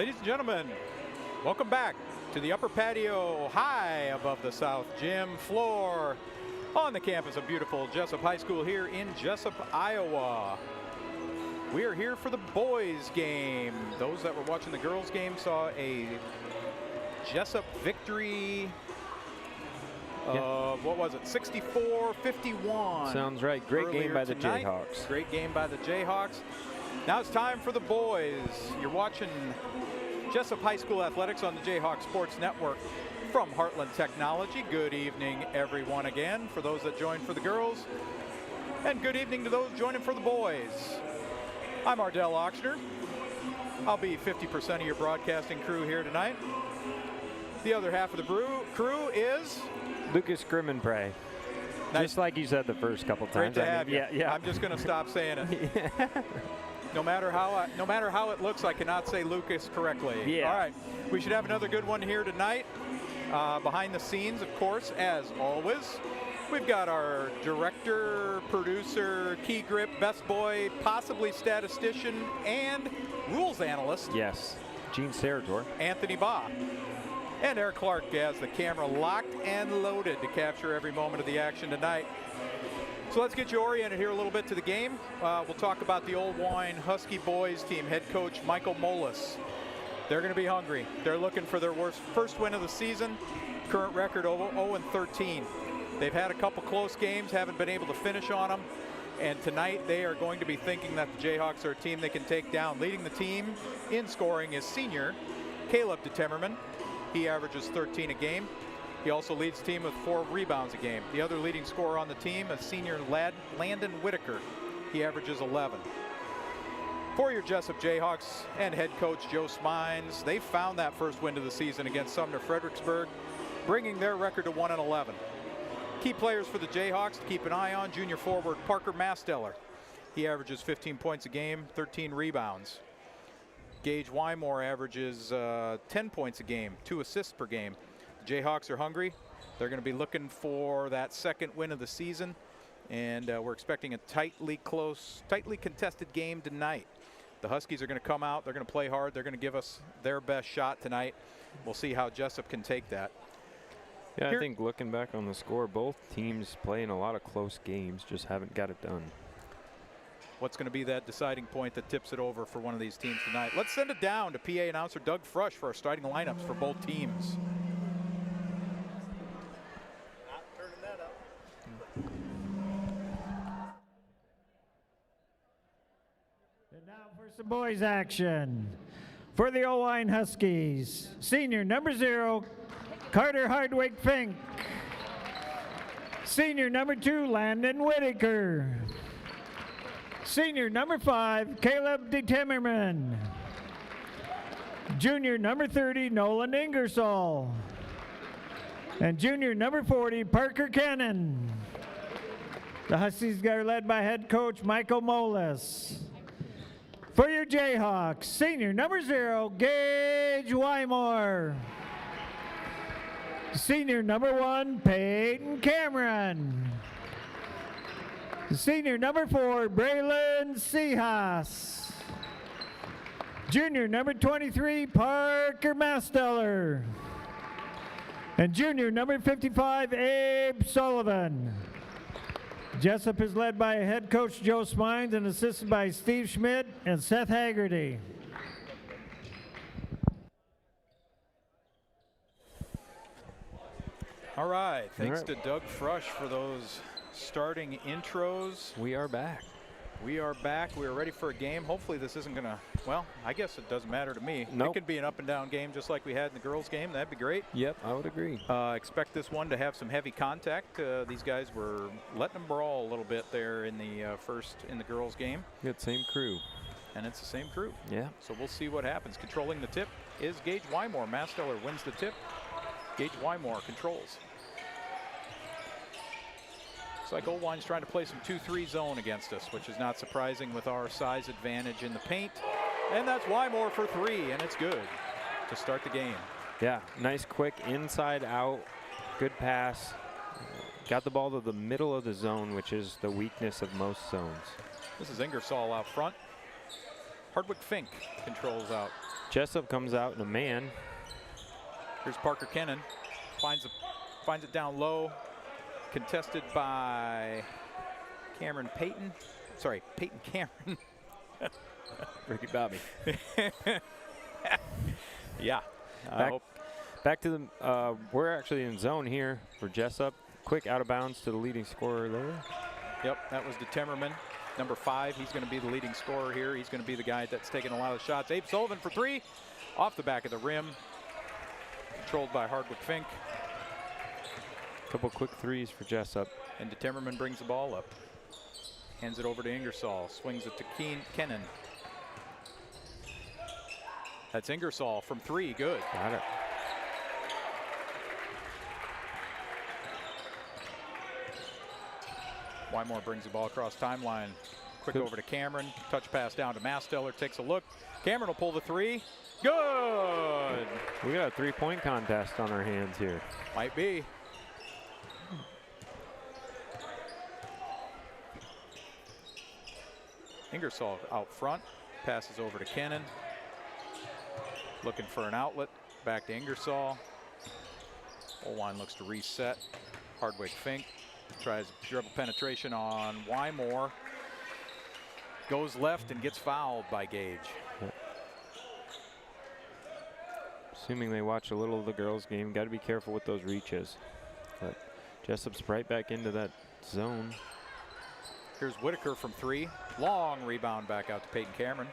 Ladies and gentlemen, welcome back to the upper patio high above the South Gym floor on the campus of beautiful Jesup High School here in Jesup, Iowa. We are here for the boys game. Those that were watching the girls game saw a Jesup victory of, what was it, 64-51. Sounds right. Great game by the Jayhawks. Great game by the Jayhawks. Now it's time for the boys. You're watching Jesup High School Athletics on the Jayhawks Sports Network from Heartland Technology. Good evening, everyone, again, for those that joined for the girls. And good evening to those joining for the boys. I'm Ardell Ochsner. I'll be 50% of your broadcasting crew here tonight. The other half of the crew is Lucas Grimmenprey. Nice. Just like you said the first couple times. Great to have you. Yeah. I'm just going to stop saying it. Yeah. No matter how it looks, I cannot say Lucas correctly. Yeah. All right. We should have another good one here tonight. Behind the scenes, of course, as always, we've got our director, producer, key grip, best boy, possibly statistician, and rules analyst. Yes, Gene Sarator. Anthony Baugh. And Eric Clark has the camera locked and loaded to capture every moment of the action tonight. So let's get you oriented here a little bit to the game. We'll talk about the Oelwein Husky boys team, head coach Michael Molis. They're going to be hungry. They're looking for their first win of the season. Current record 0-13. They've had a couple close games, haven't been able to finish on them. And tonight they are going to be thinking that the Jayhawks are a team they can take down. Leading the team in scoring is senior Caleb DeTimmerman. He averages 13 a game. He also leads the team with 4 rebounds a game. The other leading scorer on the team is senior Landon Whitaker. He averages 11. For your Jesup Jayhawks and head coach Joe Smines, they found that first win of the season against Sumner Fredericksburg, bringing their record to 1-11. Key players for the Jayhawks to keep an eye on: junior forward Parker Masteller. He averages 15 points a game, 13 rebounds. Gage Wymore averages 10 points a game, 2 assists per game. The Jayhawks are hungry. They're going to be looking for that second win of the season, and we're expecting a tightly contested game tonight. The Huskies are going to come out. They're going to play hard. They're going to give us their best shot tonight. We'll see how Jesup can take that. Yeah, I think looking back on the score, both teams playing a lot of close games, just haven't got it done. What's going to be that deciding point that tips it over for one of these teams tonight? Let's send it down to PA announcer Doug Frush for our starting lineups for both teams. Not turning that up. And now for some boys action. For the Oelwein Huskies, senior number 0, Carter Hardwick Fink. Senior number 2, Landon Whitaker. Senior number 5, Caleb DeTimmerman. Junior number 30, Nolan Ingersoll. And junior number 40, Parker Kennan. The Huskies are led by head coach Michael Molis. For your Jayhawks, senior number 0, Gage Wymore. Senior number 1, Peyton Cameron. Senior number 4, Braylon Seahas. Junior number 23, Parker Masteller. And junior number 55, Abe Sullivan. Jesup is led by head coach Joe Smines and assisted by Steve Schmidt and Seth Haggerty. All right, thanks to Doug Frush for those starting intros. We are back. We are back. We are ready for a game. Hopefully this isn't going to, well, I guess it doesn't matter to me. Nope. It could be an up and down game just like we had in the girls game. That'd be great. Yep, I would agree. Expect this one to have some heavy contact. These guys were letting them brawl a little bit there in the in the girls game. Good, same crew. And it's the same crew. Yeah. So we'll see what happens. Controlling the tip is Gage Wymore. Masteller wins the tip. Gage Wymore controls. Looks like Oelwein's trying to play some 2-3 zone against us, which is not surprising with our size advantage in the paint. And that's Wymore for 3, and it's good to start the game. Yeah, nice quick inside out, good pass. Got the ball to the middle of the zone, which is the weakness of most zones. This is Ingersoll out front. Hardwick Fink controls out. Jesup comes out in a man. Here's Parker Kennan. Finds it down low. Contested by Cameron Payton. Sorry, Peyton Cameron. Ricky Bobby. Yeah. Back to the, we're actually in zone here for Jesup. Quick out of bounds to the leading scorer there. Yep, that was DeTimmerman, number 5. He's going to be the leading scorer here. He's going to be the guy that's taking a lot of the shots. Abe Sullivan for 3, off the back of the rim. Controlled by Hardwick Fink. Couple quick threes for Jesup. And DeTimmerman brings the ball up. Hands it over to Ingersoll. Swings it to Kennan. That's Ingersoll from 3. Good. Got it. Wymore brings the ball across timeline. Quick over to Cameron. Touch pass down to Masteller. Takes a look. Cameron will pull the 3. Good. We got a 3-point contest on our hands here. Might be. Ingersoll out front. Passes over to Kennan. Looking for an outlet. Back to Ingersoll. Oelwein looks to reset. Hardwick Fink tries dribble penetration on Wymore. Goes left and gets fouled by Gage. Yep. Assuming they watch a little of the girls' game, got to be careful with those reaches. But Jesup's right back into that zone. Here's Whitaker from 3. Long rebound back out to Peyton Cameron.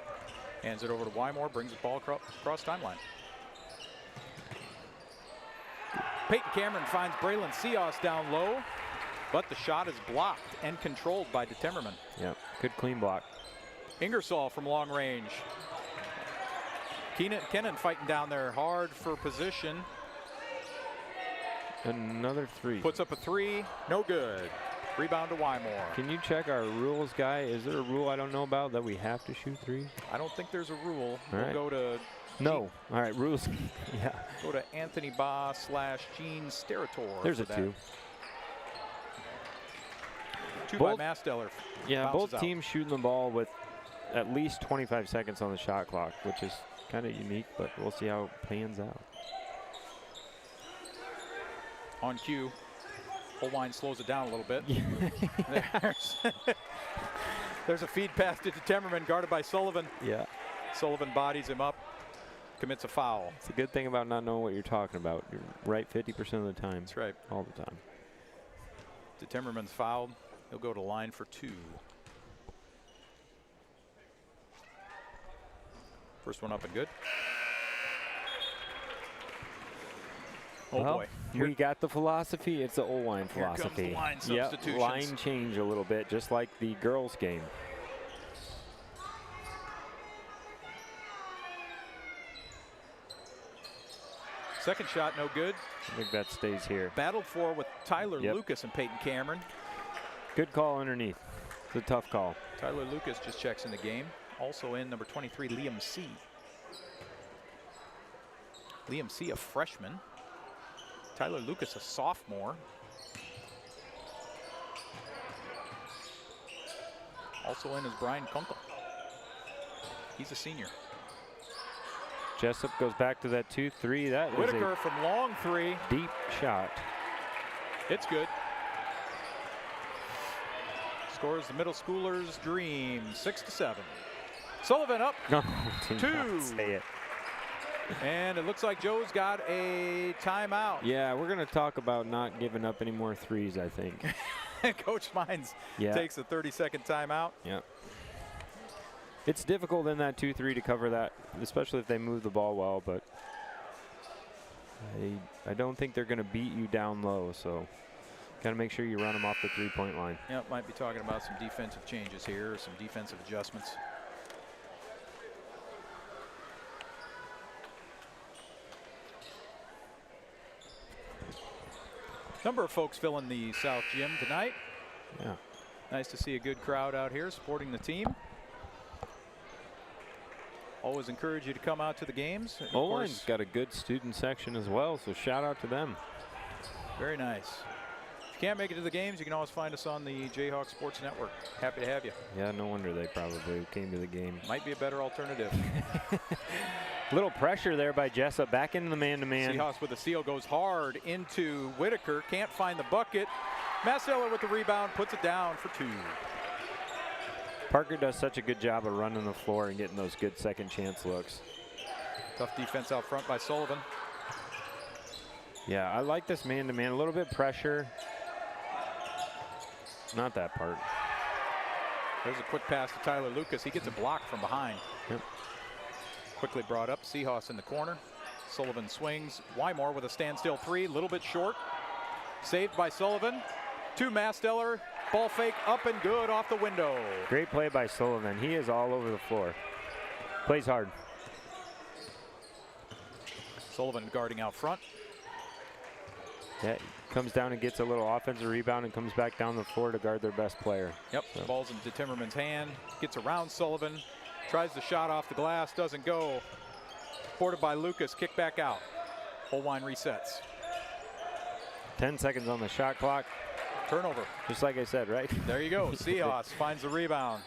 Hands it over to Wymore, brings the ball across timeline. Peyton Cameron finds Braylon Seos down low, but the shot is blocked and controlled by DeTimmerman. Yeah, good clean block. Ingersoll from long range. Kennan fighting down there hard for position. Another 3. Puts up a 3, no good. Rebound to Wymore. Can you check our rules guy? Is there a rule I don't know about that we have to shoot 3s? I don't think there's a rule. All right. We'll go to no. All right, rules. Yeah. Go to Anthony Ba / Gene Sterator. There's a 2. 2 by Masteller. Yeah, both out. teams shooting the ball with at least 25 seconds on the shot clock, which is kind of unique, but we'll see how it pans out. On cue. Oelwein slows it down a little bit. There's a feed pass to DeTimmerman, guarded by Sullivan. Yeah. Sullivan bodies him up, commits a foul. It's a good thing about not knowing what you're talking about. You're right 50% of the time. That's right. All the time. DeTimmerman's fouled. He'll go to line for 2. First one up and good. Oh well, boy. We got the philosophy. It's the Oelwein philosophy. Here comes the line yep, substitutions. line change a little bit, just like the girls' game. Second shot, no good. I think that stays here. Battled for with Tyler Lucas and Peyton Cameron. Good call underneath. It's a tough call. Tyler Lucas just checks in the game. Also in number 23, Liam C. Liam C, a freshman. Tyler Lucas, a sophomore. Also in is Brian Kunkel. He's a senior. Jesup goes back to that 2-3. That was Whitaker from long 3. Deep shot. It's good. Scores the middle schoolers' dream, 6-7. Sullivan up. No, do 2. not say it. And it looks like Joe's got a timeout. Yeah, we're going to talk about not giving up any more 3s, I think. Coach Mines takes a 30-second timeout. Yeah. It's difficult in that 2-3 to cover that, especially if they move the ball well, but I don't think they're going to beat you down low, so got to make sure you run them off the 3-point line. Yeah, might be talking about some defensive changes here, or some defensive adjustments. Number of folks filling the South Gym tonight. Yeah. Nice to see a good crowd out here supporting the team. Always encourage you to come out to the games. Oelwein's got a good student section as well, so shout out to them. Very nice. If you can't make it to the games, you can always find us on the J-Hawks Sports Network. Happy to have you. Yeah, no wonder they probably came to the game. Might be a better alternative. Little pressure there by Jesup. Back into the man-to-man. Seahawks with a steal, goes hard into Whitaker. Can't find the bucket. Masteller with the rebound, puts it down for 2. Parker does such a good job of running the floor and getting those good second chance looks. Tough defense out front by Sullivan. Yeah, I like this man-to-man. A little bit pressure. Not that part. There's a quick pass to Tyler Lucas. He gets a block from behind. Yep. Quickly brought up. Seahawks in the corner. Sullivan swings. Wymore with a standstill 3. A little bit short. Saved by Sullivan. To Masteller. Ball fake up and good off the window. Great play by Sullivan. He is all over the floor. Plays hard. Sullivan guarding out front. Yeah, comes down and gets a little offensive rebound and comes back down the floor to guard their best player. Yep, So. Ball's into Timmerman's hand. Gets around Sullivan. Tries the shot off the glass. Doesn't go. Ported by Lucas. Kick back out. Oelwein resets. 10 seconds on the shot clock. Turnover. Just like I said, right? There you go. Seahawks finds the rebound.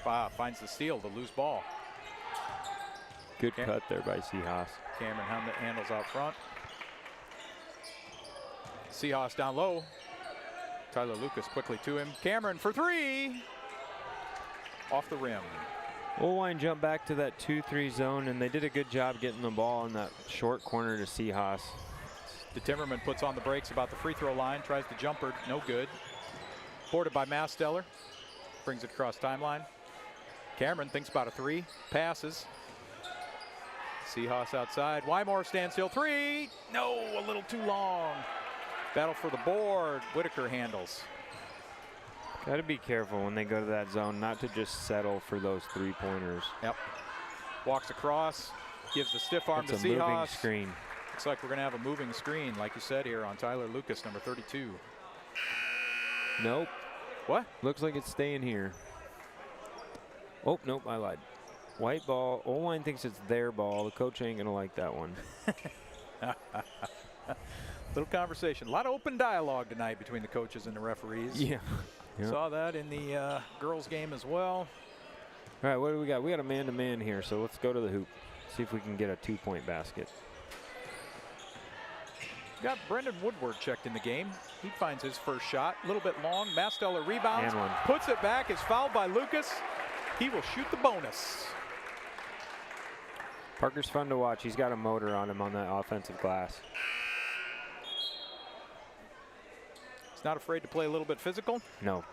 Finds the steal, the loose ball. Good cut there by Seahawks. Cameron handles out front. Seahawks down low. Tyler Lucas quickly to him. Cameron for 3. Off the rim. Oelwein jumped back to that 2-3 zone, and they did a good job getting the ball in that short corner to Seahawks. Timmerman puts on the brakes about the free throw line. Tries the jumper. No good. Boarded by Masteller. Brings it across timeline. Cameron thinks about a 3. Passes. Seahawks outside. Wymore standstill 3. No, a little too long. Battle for the board. Whitaker handles. Got to be careful when they go to that zone, not to just settle for those 3-pointers. Yep. Walks across. Gives the stiff arm It's to a moving Seahawks. screen. Looks like we're going to have a moving screen, like you said here on Tyler Lucas, number 32. Nope. What? Looks like it's staying here. Oh, nope, I lied. White ball. Oelwein thinks it's their ball. The coach ain't going to like that one. Little conversation. A lot of open dialogue tonight between the coaches and the referees. Yeah. Yep. Saw that in the girls' game as well. All right, what do we got? We got a man-to-man here, so let's go to the hoop. See if we can get a 2-point basket. Got Brendan Woodward checked in the game. He finds his first shot. A little bit long. Masteller rebounds. And one. Puts it back. Is fouled by Lucas. He will shoot the bonus. Parker's fun to watch. He's got a motor on him on that offensive glass. He's not afraid to play a little bit physical. No.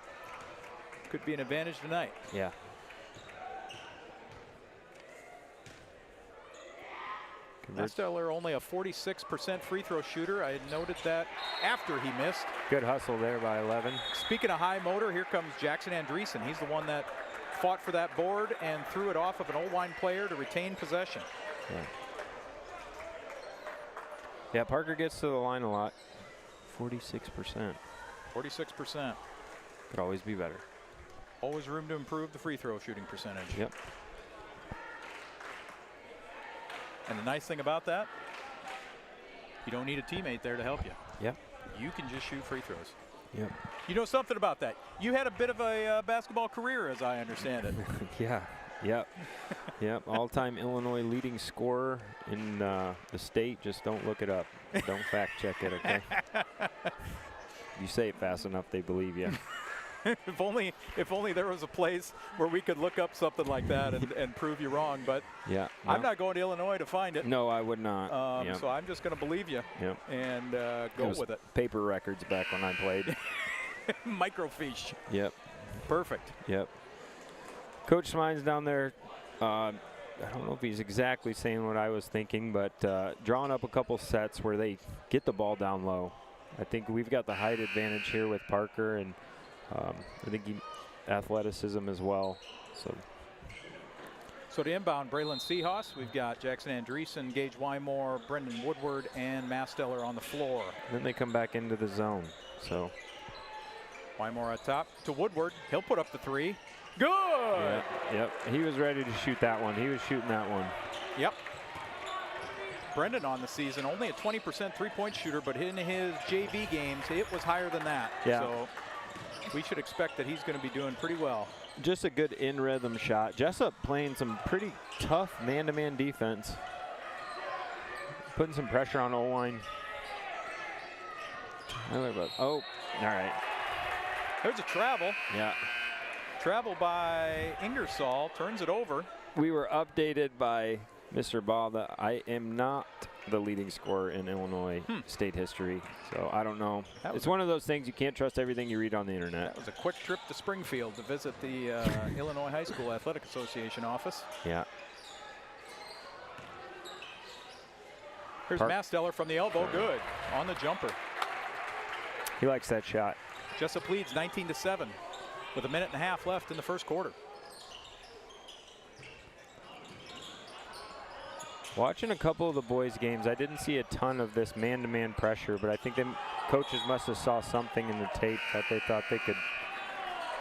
Could be an advantage tonight. Yeah. Masteller only a 46% free throw shooter. I had noted that after he missed. Good hustle there by 11. Speaking of high motor, here comes Jackson Andreessen. He's the one that fought for that board and threw it off of an Oelwein player to retain possession. Yeah. Yeah, Parker gets to the line a lot. 46%. 46%. Could always be better. Always room to improve the free throw shooting percentage. Yep. And the nice thing about that, you don't need a teammate there to help you. Yep. You can just shoot free throws. Yep. You know something about that. You had a bit of a basketball career, as I understand it. Yeah. Yep. Yep. All-time Illinois leading scorer in the state. Just don't look it up. Don't fact check it, okay? You say it fast enough, they believe you. If only there was a place where we could look up something like that and prove you wrong. But Yeah. No. I'm not going to Illinois to find it. No, I would not. Yep. So I'm just going to believe you Yep. and go with it. Paper records back when I played. Microfiche. Yep. Perfect. Yep. Coach Smine's down there. I don't know if he's exactly saying what I was thinking, but drawing up a couple sets where they get the ball down low. I think we've got the height advantage here with Parker, and I think athleticism as well. So to inbound, Braylon Seahawks, we've got Jackson Andreessen, Gage Wymore, Brendan Woodward, and Masteller on the floor. then they come back into the zone. So Wymore at top to Woodward. He'll put up the 3. Good! yeah, yep. He was ready to shoot that one. He was shooting that one. Yep. Brendan on the season, only a 20% three-point shooter, but in his JV games, it was higher than that. Yeah. So we should expect that he's going to be doing pretty well. just a good in-rhythm shot. Jesup playing some pretty tough man-to-man defense. Putting some pressure on Oelwein. Oh, all right. There's a travel. Yeah. Travel by Ingersoll, turns it over. We were updated by Mr. Ball that I am not the leading scorer in Illinois state history. So I don't know. It's one of those things you can't trust everything you read on the internet. That was a quick trip to Springfield to visit the Illinois High School Athletic Association office. Yeah. Here's Masteller from the elbow, good on the jumper. He likes that shot. Jesup leads 19-7 with a minute and a half left in the first quarter. Watching a couple of the boys' games, I didn't see a ton of this man-to-man pressure, but I think the coaches must have saw something in the tape that they thought they could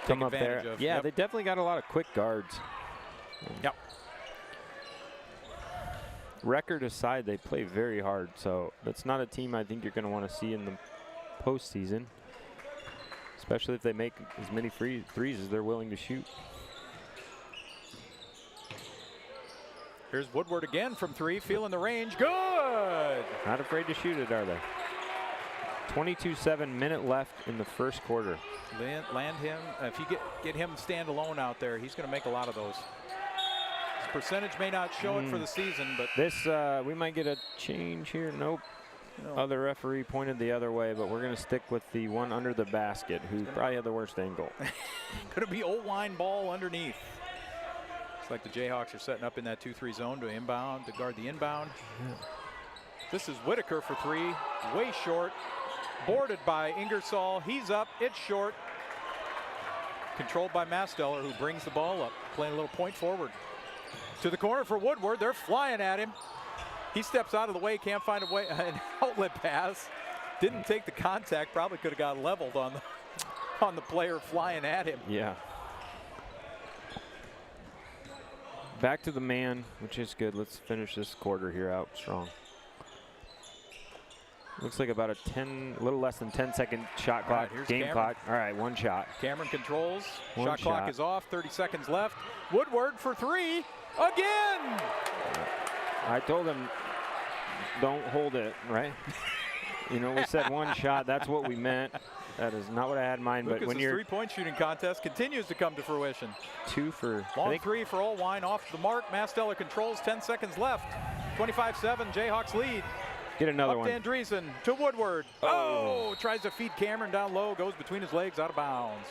come up there. Yeah, they definitely got a lot of quick guards. Yep. Record aside, they play very hard, so that's not a team I think you're going to want to see in the postseason, especially if they make as many threes as they're willing to shoot. Here's Woodward again from three, feeling the range. Good! Not afraid to shoot it, are they? 22-7, minute left in the first quarter. Land him. If you get him stand alone out there, he's going to make a lot of those. His percentage may not show it for the season, but this we might get a change here. Nope. No. Other referee pointed the other way, but we're going to stick with the one under the basket, who probably had the worst angle. Going to be Oelwein ball underneath. Looks like the Jayhawks are setting up in that 2-3 zone to inbound, to guard the inbound. Yeah. This is Whitaker for three, way short. Boarded by Ingersoll, he's up, it's short. Controlled by Masteller, who brings the ball up, playing a little point forward. To the corner for Woodward, they're flying at him. He steps out of the way, can't find a way, an outlet pass. Didn't take the contact, probably could have got leveled on the player flying at him. Yeah. Back to the man, which is good. Let's finish this quarter here out strong. Looks like about a little less than 10-second shot clock, game clock. All right, one shot. Cameron controls. Shot clock is off, 30 seconds left. Woodward for three, again! I told him, don't hold it, right? You know, we said one shot, that's what we meant. That is not what I had in mind. But when your three-point shooting contest continues to come to fruition. Long three for Oelwein, off the mark. Masteller controls, 10 seconds left. 25-7, Jayhawks lead. Get another one. Up to Andreessen, to Woodward. Oh, tries to feed Cameron down low, goes between his legs, out of bounds.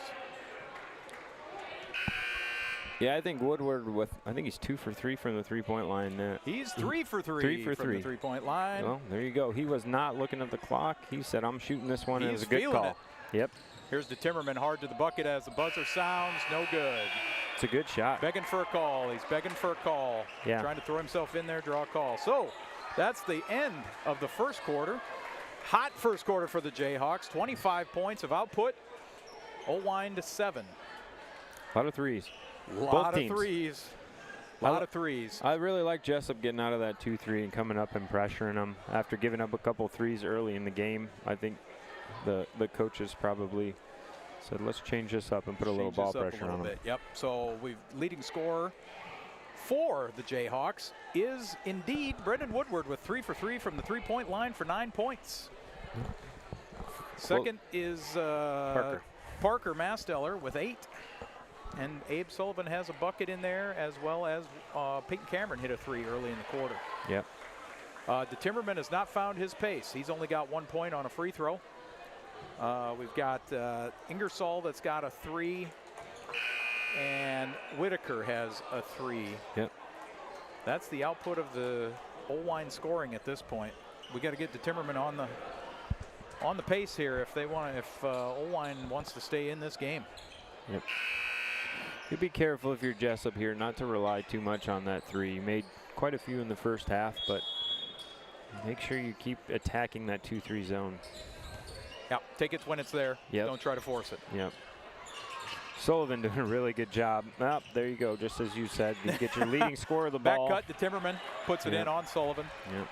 Yeah, I think Woodward I think he's 2 for 3 from the three-point line. He's 3 for 3 from the three-point line. Well, there you go. He was not looking at the clock. He said, I'm shooting this one, and it was a good call. Yep. Here's the Timmerman hard to the bucket as the buzzer sounds. No good. It's a good shot. Begging for a call. He's begging for a call. Yeah. Trying to throw himself in there, draw a call. So that's the end of the first quarter. Hot first quarter for the Jayhawks. 25 points of output. Oelwein to 7. A lot of threes. Lot of threes. Lot of threes. I really like Jesup getting out of that 2-3 and coming up and pressuring them. After giving up a couple threes early in the game, I think the coaches probably said, let's change this up and put a little ball pressure on them. Yep. So leading scorer for the Jayhawks is indeed Brendan Woodward with 3 for 3 from the three-point line for 9 points. Second is Parker Masteller with 8. And Abe Sullivan has a bucket in there, as well as Peyton Cameron hit a 3 early in the quarter. Yep. The Timmerman has not found his pace. He's only got 1 point on a free throw. We've got Ingersoll that's got a 3, and Whitaker has a 3. Yep. That's the output of the Oelwein scoring at this point. We got to get the Timmerman on the pace here if Oelwein wants to stay in this game. Yep. You be careful if you're Jesup here not to rely too much on that 3. You made quite a few in the first half, but make sure you keep attacking that 2-3 zone. Yeah, take it when it's there. Yep. Don't try to force it. Yep. Sullivan doing a really good job. Oh, there you go, just as you said. You get your leading scorer of the ball. Back cut to Timmerman, puts it in on Sullivan. Yep.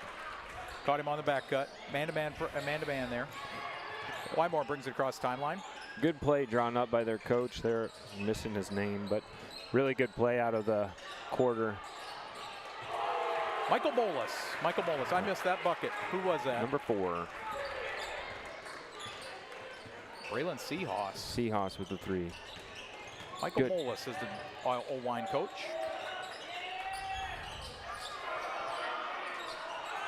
Caught him on the back cut. Man-to-man there. Wymore brings it across timeline. Good play drawn up by their coach. They're missing his name, but really good play out of the quarter. Michael Molas. I missed that bucket. Who was that? Number 4. Braylon Seahawks. Seahawks with the 3. Michael Good. Molas is the Oelwein coach.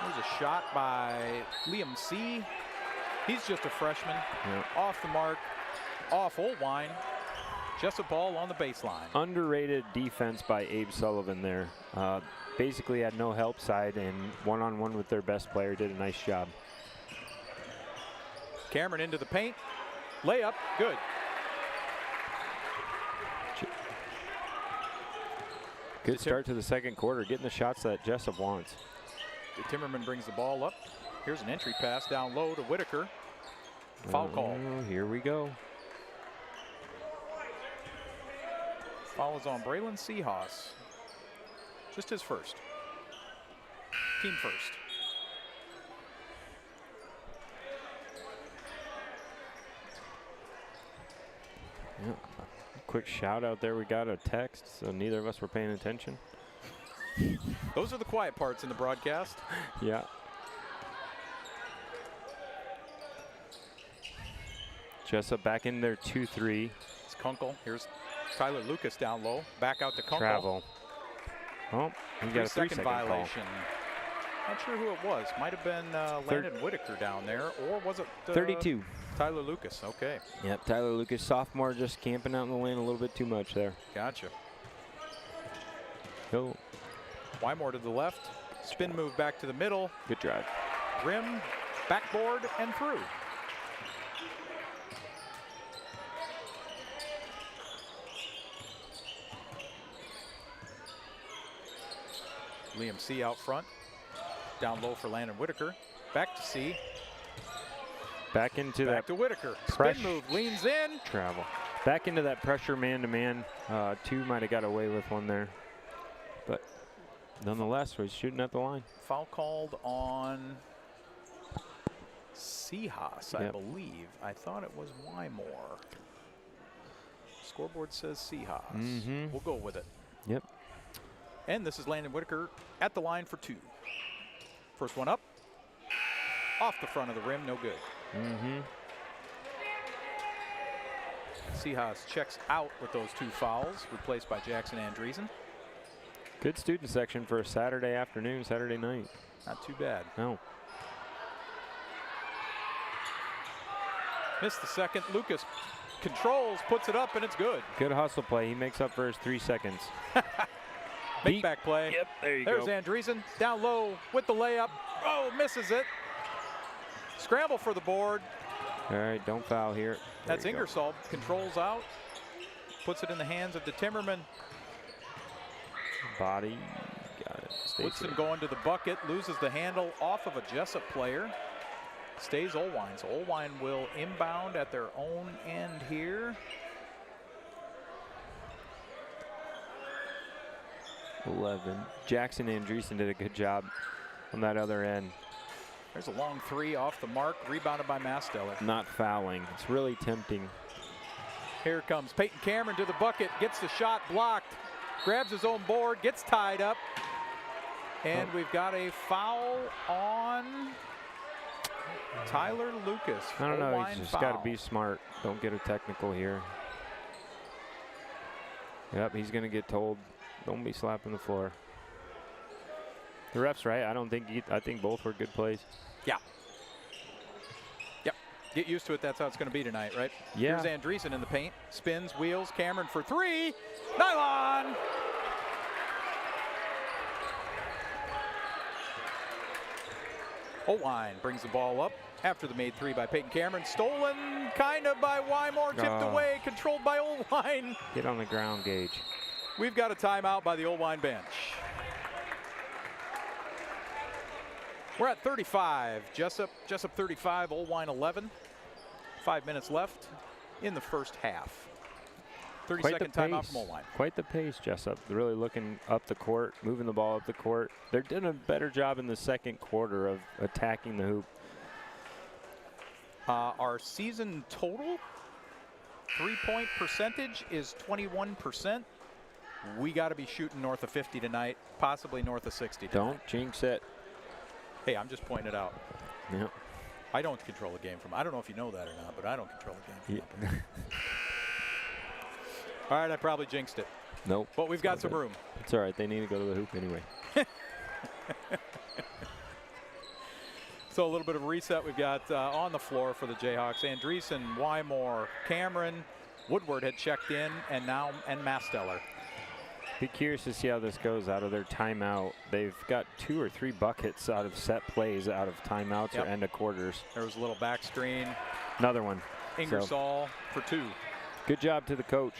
There's a shot by Liam C. He's just a freshman. Yep. Off the mark, off Oelwein. Jesup ball on the baseline. Underrated defense by Abe Sullivan there. Basically had no help side, and one-on-one with their best player did a nice job. Cameron into the paint. Layup, good. Good start to the second quarter, getting the shots that Jesup wants. Timmerman brings the ball up. Here's an entry pass down low to Whitaker. Foul call. Here we go. Foul is on Braylon Seahawks. Just his first. Team first. Yeah. Quick shout out there. We got a text, so neither of us were paying attention. Those are the quiet parts in the broadcast. Yeah. Jesup back in their 2-3. It's Kunkel. Here's Tyler Lucas down low. Back out to Kunkel. Travel. Oh, he got a 3-second 3-second violation. Not sure who it was. Might have been Landon Whitaker down there, or was it 32. Tyler Lucas? Okay. Yep, Tyler Lucas, sophomore, just camping out in the lane a little bit too much there. Gotcha. Go. Wymore to the left. Spin move back to the middle. Good drive. Rim, backboard, and through. Liam C out front. Down low for Landon Whitaker. Back to C. Back into Back that to Whitaker. Fresh. Spin move, leans in. travel. Back into that pressure man-to-man. 2 might have got away with one there. But nonetheless, we're shooting at the line. Foul called on Seahawks, I Yep. believe. I thought it was Wymore. Scoreboard says Seahawks. Mhm. We'll go with it. Yep. And this is Landon Whitaker at the line for 2. First one up. Off the front of the rim, no good. Mm-hmm. Seahawks checks out with those 2 fouls, replaced by Jackson Andreessen. Good student section for a Saturday afternoon, Saturday night. Not too bad. No. Missed the second. Lucas controls, puts it up, and it's good. Good hustle play. He makes up for his 3 seconds. Big Deep. back play. Yep, there you There's go. Andreessen down low with the layup. Oh, misses it. Scramble for the board. All right, don't foul here. There That's you go. Ingersoll. Controls out. Puts it in the hands of the Timmerman. Body. Got it. Stays Woodson here. going to the bucket. Loses the handle off of a Jesup player. Stays Oelwein. So Oelwein will inbound at their own end here. 11. Jackson Andreessen did a good job on that other end. There's a long 3 off the mark. Rebounded by Masteller. Not fouling. It's really tempting. Here comes Peyton Cameron to the bucket. Gets the shot blocked. Grabs his own board. Gets tied up. And we've got a foul on Tyler Lucas. I don't know. Oelwein He's just foul. got to be smart. Don't get a technical here. Yep, he's going to get told, don't be slapping the floor. The ref's right. I think both were good plays. Yeah. Yep. Get used to it. That's how it's going to be tonight, right? Yeah. Here's Andreessen in the paint. Spins, wheels. Cameron for 3. Nylon. Oelwein brings the ball up after the made 3 by Peyton Cameron. Stolen kind of by Wymore. Tipped Oh. away. Controlled by Oelwein. Get on the ground, Gage. We've got a timeout by the Oelwein bench. We're at 35. Jesup 35, Oelwein 11. 5 minutes left in the first half. 30-second timeout from Oelwein. Quite the pace, Jesup. They're really looking up the court, moving the ball up the court. They're doing a better job in the second quarter of attacking the hoop. Our season total 3-point percentage is 21%. We got to be shooting north of 50 tonight, possibly north of 60 tonight. Don't jinx it. Hey, I'm just pointing it out. Yep. I don't control the game from. I don't know if you know that or not, but I don't control the game from. Yeah. All right, I probably jinxed it. Nope. But we've got some room. It's all right. They need to go to the hoop anyway. So a little bit of reset we've got on the floor for the Jayhawks. Andreessen, Wymore, Cameron, Woodward had checked in, and Masteller. Be curious to see how this goes out of their timeout. They've got 2 or 3 buckets out of set plays out of timeouts or end of quarters. There was a little back screen. Another one. Ingersoll for 2. Good job to the coach.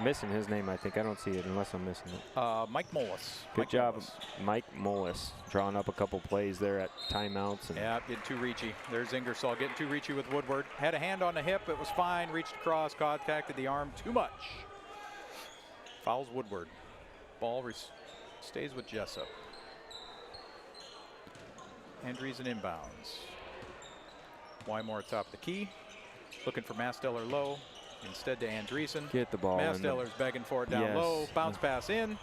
Missing his name, I think. I don't see it unless I'm missing it. Mike Mullis. Good job, Mike Mullis, drawing up a couple plays there at timeouts. And yeah, getting too reachy. There's Ingersoll getting too reachy with Woodward. Had a hand on the hip. It was fine. Reached across, contacted the arm too much. Fouls Woodward. Ball stays with Jesup. Andreessen inbounds. Wymore atop the key. Looking for Masteller low. Instead to Andreessen. Get the ball. Masteller's begging for it down low. Bounce pass in.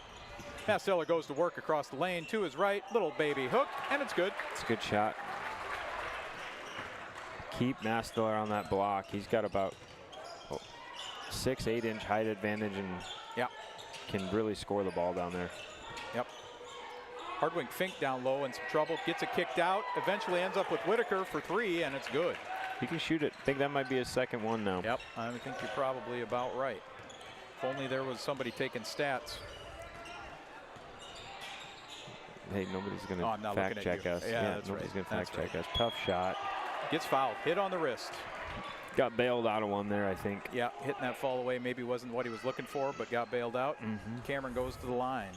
Masteller goes to work across the lane to his right. Little baby hook, and it's good. It's a good shot. Keep Masteller on that block. He's got about 6-8 inch height advantage and can really score the ball down there. Yep. Hardwing Fink down low in some trouble. Gets it kicked out. Eventually ends up with Whitaker for 3, and it's good. He can shoot it. I think that might be his second one now. Yep, I think you're probably about right. If only there was somebody taking stats. Hey, nobody's going to fact check us. Yeah, nobody's going to fact check us. Tough shot. Gets fouled. Hit on the wrist. Got bailed out of one there, I think. Yeah, hitting that fall away maybe wasn't what he was looking for, but got bailed out. Cameron goes to the line.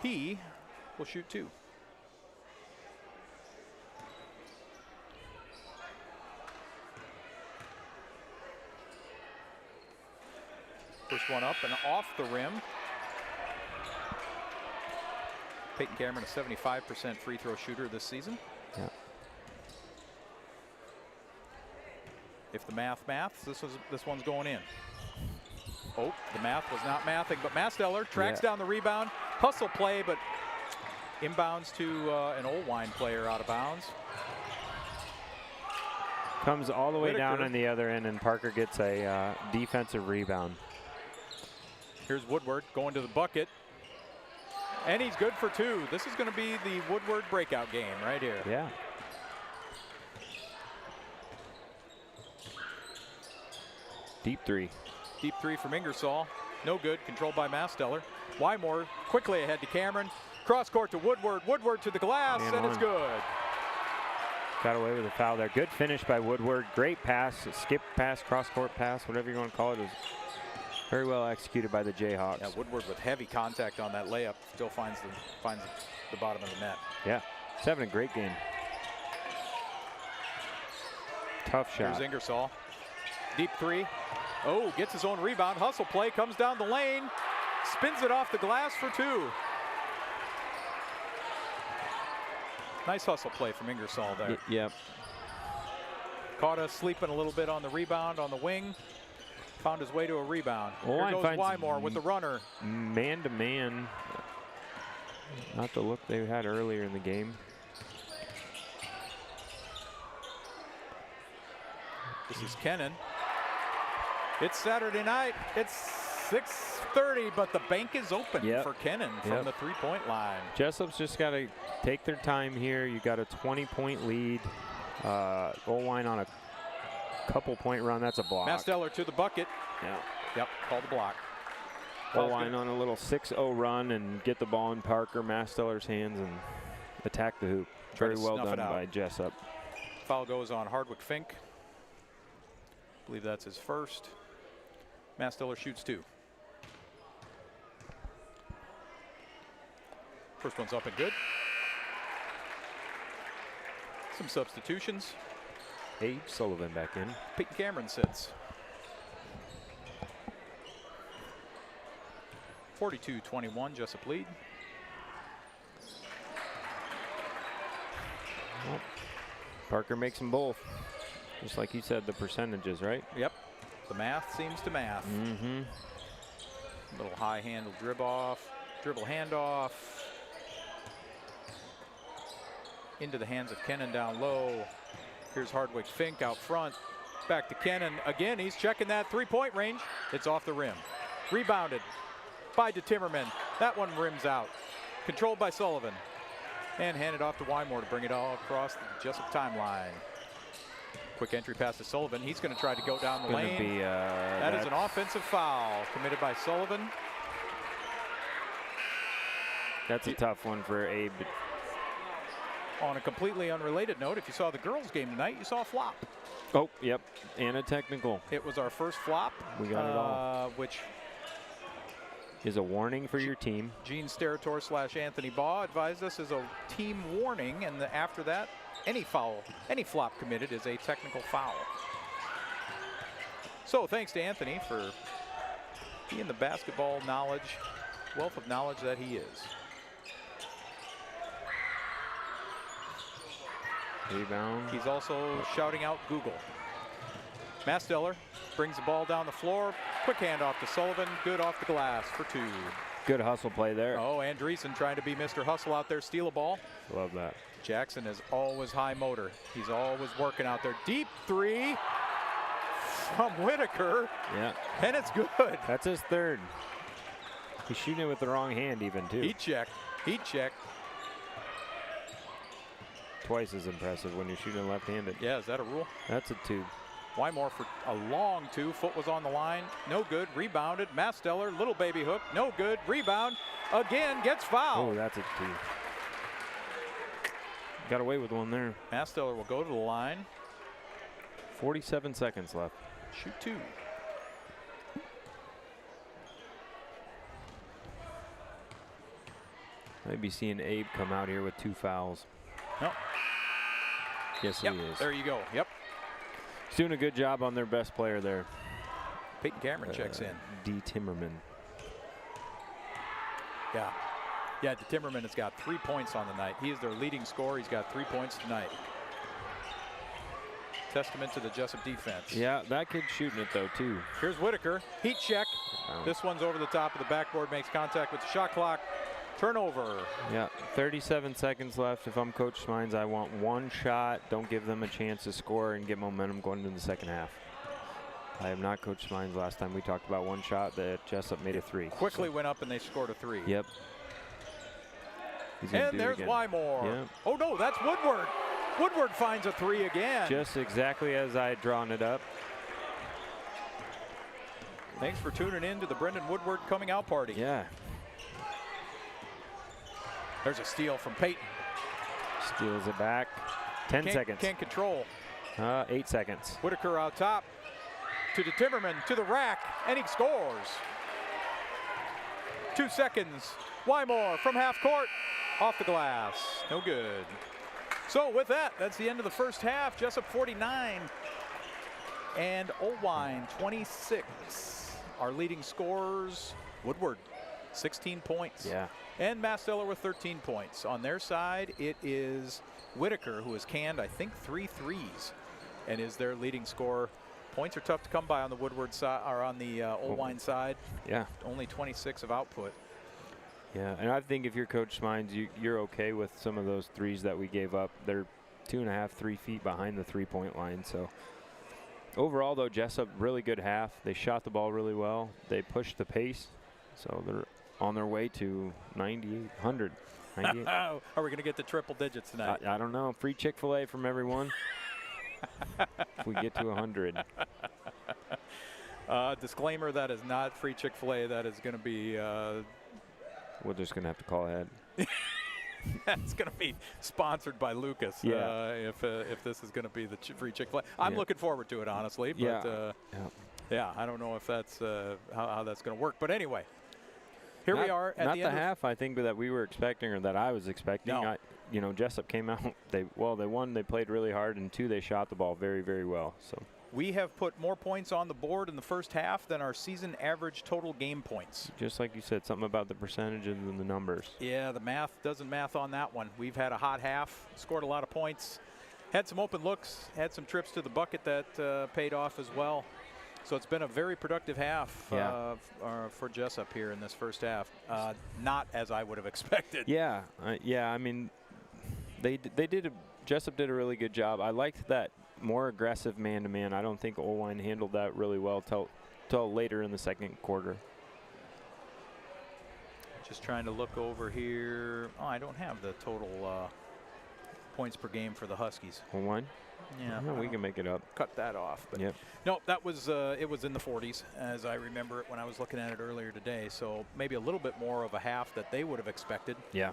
He will shoot 2. First one up and off the rim. Peyton Cameron, a 75% free throw shooter this season. Yeah. If the maths, this one's going in. Oh, the math was not mathing, but Masteller tracks down the rebound. Hustle play, but inbounds to an Oelwein player out of bounds. Comes all the way down on the other end, and Parker gets a defensive rebound. Here's Woodward going to the bucket. And he's good for 2. This is going to be the Woodward breakout game right here. Yeah. Deep 3. Deep 3 from Ingersoll. No good. Controlled by Masteller. Wymore quickly ahead to Cameron. Cross court to Woodward. Woodward to the glass, and it's good. Got away with a foul there. Good finish by Woodward. Great pass, skip pass, cross court pass, whatever you want to call it. It was very well executed by the Jayhawks. Yeah, Woodward with heavy contact on that layup still finds the bottom of the net. Yeah, he's having a great game. Tough shot. Here's Ingersoll. Deep 3. Oh, gets his own rebound. Hustle play, comes down the lane, spins it off the glass for 2. Nice hustle play from Ingersoll there. Yep. Caught us sleeping a little bit on the rebound on the wing. Found his way to a rebound. Here goes Wymore with the runner. Man-to-man. Not the look they had earlier in the game. This is Kennan. It's Saturday night. It's 6:30, but the bank is open for Kennan from the 3-point line. Jesup's just got to take their time here. You got a 20-point lead. Oelwein on a couple-point run. That's a block. Masteller to the bucket. Yeah. Yep, call the block. Oelwein on a little 6-0 run and get the ball in Parker Masteller's hands and attack the hoop. Very well done by Jesup. Foul goes on Hardwick Fink. I believe that's his first. Masteller shoots 2. First one's up and good. Some substitutions. Abe Sullivan back in. Peyton Cameron sits. 42-21, Jesup lead. Well, Parker makes them both. Just like you said, the percentages, right? Yep. The math seems to math. Mm-hmm. Little high-handle dribble handoff. Into the hands of Kennan down low. Here's Hardwick Fink out front. Back to Kennan. Again, he's checking that three-point range. It's off the rim. Rebounded by DeTimmerman. That one rims out. Controlled by Sullivan. And handed off to Wymore to bring it all across the Jesup timeline. Quick entry pass to Sullivan. He's going to try to go down the lane. That is an offensive foul committed by Sullivan. That's a tough one for Abe. On a completely unrelated note, if you saw the girls' game tonight, you saw a flop. Oh, yep, and a technical. It was our first flop. We got it all. Which is a warning for your team. Gene Sterator / Anthony Baugh advised us is a team warning, and after that, any foul, any flop committed is a technical foul. So thanks to Anthony for being the basketball wealth of knowledge that he is. Rebound. He's also shouting out Google. Masteller brings the ball down the floor. Quick handoff to Sullivan. Good off the glass for 2. Good hustle play there. Oh, Andreessen trying to be Mr. Hustle out there, steal a ball. Love that. Jackson is always high motor. He's always working out there. Deep 3 from Whitaker. Yeah. And it's good. That's his 3rd. He's shooting it with the wrong hand even, too. Heat check. Heat check. Twice as impressive when you're shooting left-handed. Yeah, is that a rule? That's a 2. Wymore for a long 2. Foot was on the line. No good. Rebounded. Masteller, little baby hook. No good. Rebound. Again, gets fouled. Oh, that's a 2. Got away with one there. Masteller will go to the line. 47 seconds left. Shoot 2. Maybe seeing Abe come out here with 2 fouls. No. Yes, Yep, he is. there you go. Yep. He's doing a good job on their best player there. Peyton Cameron checks in. D. Timmerman. Yeah. Yeah, Timmerman has got 3 points on the night. He is their leading scorer. He's got 3 points tonight. Testament to the Jesup defense. Yeah, that kid's shooting it, though, too. Here's Whitaker. Heat check. This one's over the top of the backboard, makes contact with the shot clock. Turnover. Yeah, 37 seconds left. If I'm Coach Smines, I want 1 shot. Don't give them a chance to score and get momentum going into the second half. I am not Coach Smines. Last time we talked about 1 shot that Jesup made a 3. Quickly went up and they scored a 3. Yep. And there's Wymore. Yep. Oh no, that's Woodward. Woodward finds a 3 again. Just exactly as I had drawn it up. Thanks for tuning in to the Brendan Woodward coming out party. Yeah. There's a steal from Peyton. Steals it back. 10 seconds. Can't control. 8 seconds. Whitaker out top to the Timmerman, to the rack, and he scores. 2 seconds. Wymore from half court, off the glass. No good. So with that, that's the end of the first half. Jesup 49 and Oelwein 26. Our leading scorers, Woodward, 16 points. Yeah. And Masteller with 13 points. On their side, it is Whitaker, who has canned, I think, 3 threes, and is their leading scorer. Points are tough to come by on the Woodward side, or on the Oelwein side. Yeah. Only 26 of output. Yeah, and I think if you're Coach Smines, you're okay with some of those threes that we gave up. They're 2.5, 3 feet behind the 3-point line. So overall, though, Jesup really good half. They shot the ball really well. They pushed the pace, so they're on their way to 100. 98. Are we going to get to triple digits tonight? I don't know. Free Chick-fil-A from everyone. If we get to 100. Disclaimer, that is not free Chick-fil-A. That is going to be... we're just going to have to call ahead. That's going to be sponsored by Lucas. Yeah. If this is going to be the free Chick-fil-A. I'm looking forward to it, honestly. But, yeah. I don't know if that's how that's going to work. But anyway, here we are at not the end half I think that we were expecting or that I was expecting. No. Jesup came out. They won. They played really hard, and 2, they shot the ball very, very well. So we have put more points on the board in the first half than our season average total game points. Just like you said, something about the percentages and the numbers. Yeah, the math doesn't math on that one. We've had a hot half, scored a lot of points. Had some open looks, had some trips to the bucket that paid off as well. So it's been a very productive half for Jesup here in this first half. Not as I would have expected. Yeah, I mean, Jesup did a really good job. I liked that more aggressive man-to-man. I don't think Oelwein handled that really well till later in the second quarter. Just trying to look over here. Oh, I don't have the total points per game for the Huskies. Oelwein? Yeah, we can make it up. Cut that off. But yep. No, that was it was in the 40s as I remember it when I was looking at it earlier today. So maybe a little bit more of a half that they would have expected. Yeah.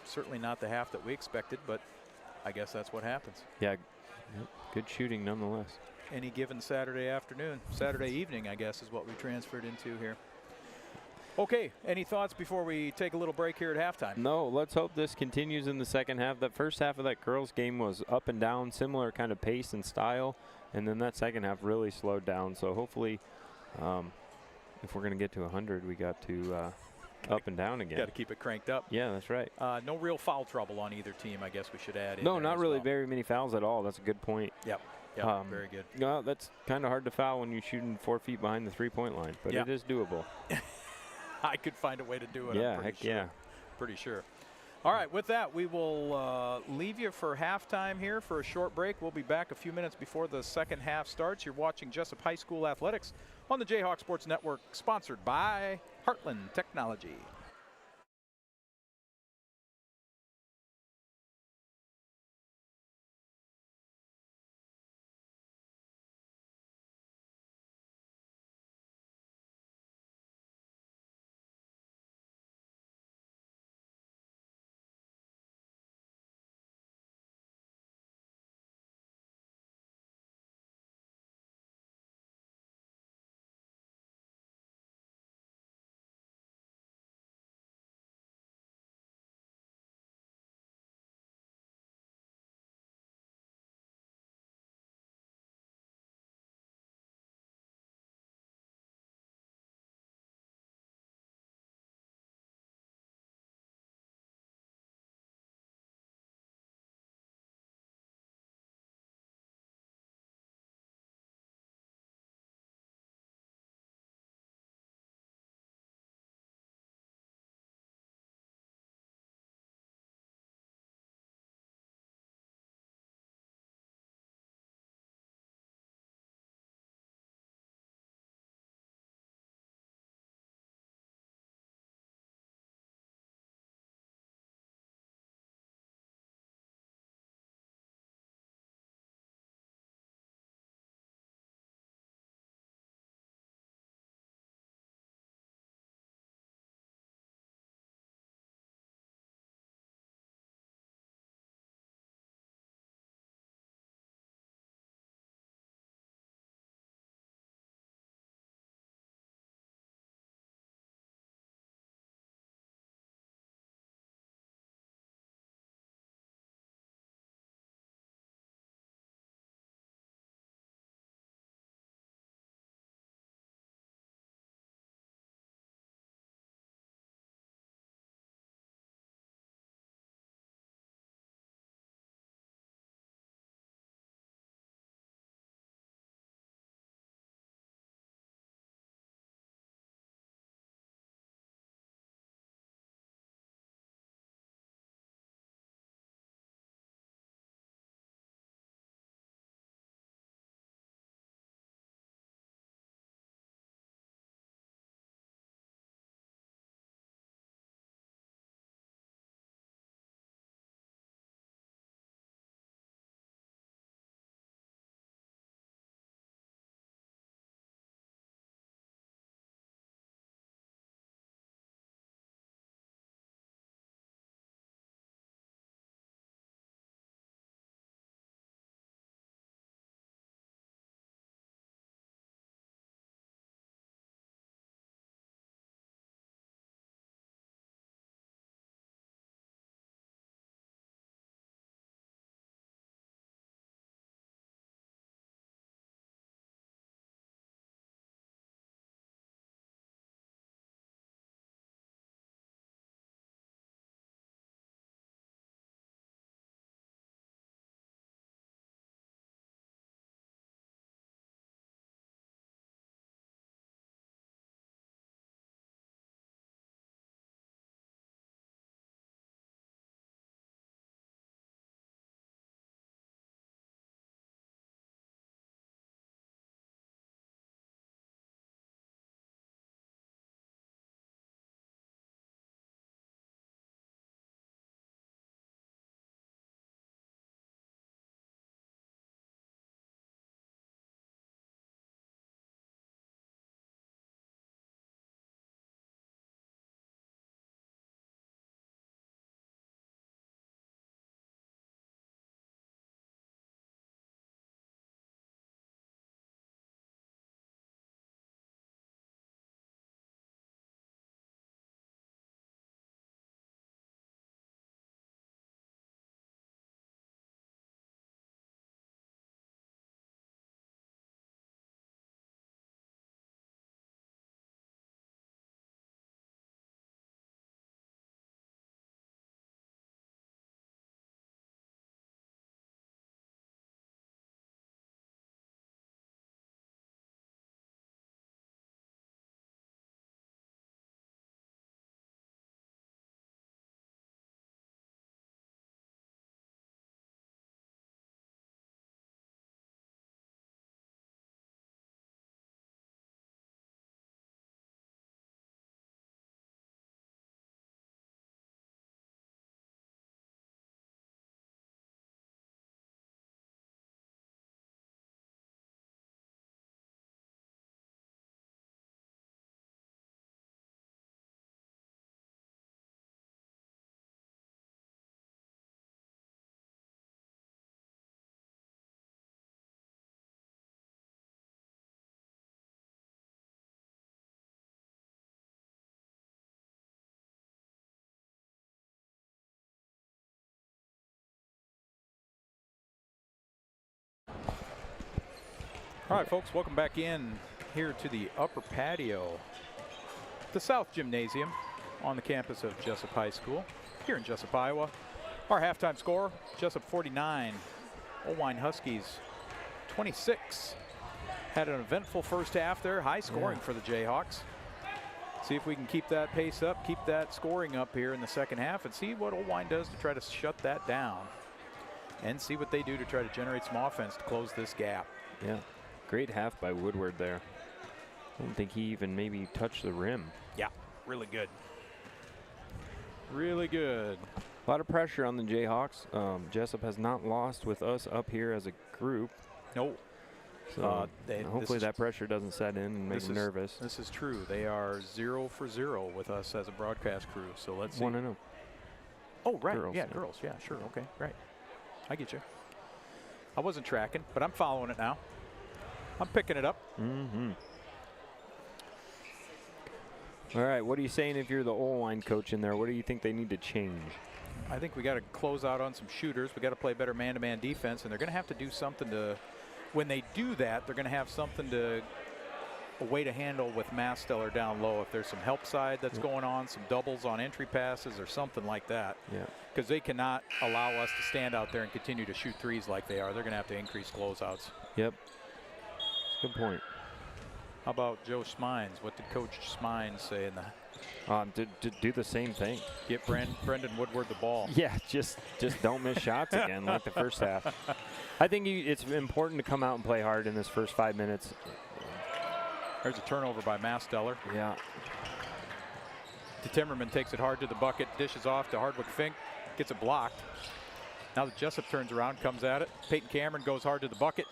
Certainly not the half that we expected, but I guess that's what happens. Yeah. Yep. Good shooting nonetheless. Any given Saturday afternoon, Saturday evening, I guess, is what we transferred into here. Okay, any thoughts before we take a little break here at halftime? No, let's hope this continues in the second half. That first half of that girls game was up and down, similar kind of pace and style, and then that second half really slowed down. So hopefully, if we're going to get to 100, we got to up and down again. Got to keep it cranked up. Yeah, that's right. No real foul trouble on either team, I guess we should add in. No, not really well. very many fouls at all. That's a good point. Yep. Very good. No, that's kind of hard to foul when you're shooting 4 feet behind the three-point line, but it is doable. I could find a way to do it. Yeah, heck sure. yeah. Pretty sure. All right, with that, we will leave you for halftime here for a short break. We'll be back a few minutes before the second half starts. You're watching Jesup High School Athletics on the J-Hawks Sports Network, sponsored by Heartland Technology. All right, folks, welcome back in here to the upper patio, the South Gymnasium on the campus of Jesup High School here in Jesup, Iowa. Our halftime score, Jesup 49, Oelwein Huskies 26. Had an eventful first half there, high scoring for the Jayhawks. See if we can keep that pace up, keep that scoring up here in the second half, and see what Oelwein does to try to shut that down and see what they do to try to generate some offense to close this gap. Yeah, great half by Woodward there. I don't think he even maybe touched the rim. Yeah, really good. Really good. A lot of pressure on the Jayhawks. Jesup has not lost with us up here as a group. No. So hopefully that pressure doesn't set in and make them nervous. This is true. They are 0 for 0 with us as a broadcast crew. So let's see. 1-0. Oh, right. Girls, yeah, girls. Yeah, sure. Okay, right. I get you. I wasn't tracking, but I'm following it now. I'm picking it up. Mm-hmm. All right, what are you saying if you're the Oelwein coach in there? What do you think they need to change? I think we got to close out on some shooters. We got to play better man-to-man defense, and they're going to have to do something to. When they do that, they're going to have something to. A way to handle with Masteller down low. If there's some help side that's going on, some doubles on entry passes or something like that. Yeah. Because they cannot allow us to stand out there and continue to shoot threes like they are. They're going to have to increase closeouts. Yep. Good point. How about Joe Smines? What did Coach Smines say in the? To do the same thing. Get Brendan Woodward the ball. Yeah, just don't miss shots again like the first half. I think it's important to come out and play hard in this first 5 minutes. There's a turnover by Masteller. Yeah. Timmerman takes it hard to the bucket, dishes off to Hardwick Fink, gets it blocked. Now that Jesup turns around, comes at it. Peyton Cameron goes hard to the bucket.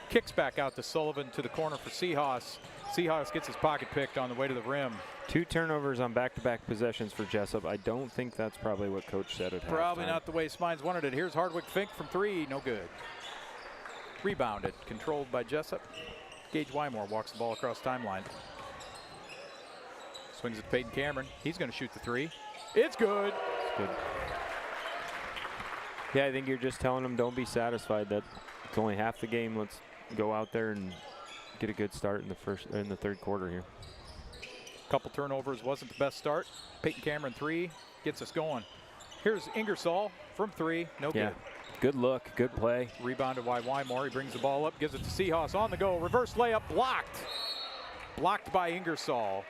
Kicks back out to Sullivan to the corner for Seahawks. Seahawks gets his pocket picked on the way to the rim. 2 turnovers on back-to-back possessions for Jesup. I don't think that's probably what Coach said at halftime. Probably not the way Smines wanted it. Here's Hardwick Fink from 3, no good. Rebounded, controlled by Jesup. Gage Wymore walks the ball across timeline. Swings it to Peyton Cameron. He's going to shoot the 3. It's good. It's good. Yeah, I think you're just telling them don't be satisfied that it's only half the game. Let's go out there and get a good start in the third quarter here. Couple turnovers, wasn't the best start. Peyton Cameron 3 gets us going. Here's Ingersoll from 3, no good. Good look, good play. Rebounded by Wymore. He brings the ball up, gives it to Seahawks on the go. Reverse layup blocked. Blocked by Ingersoll.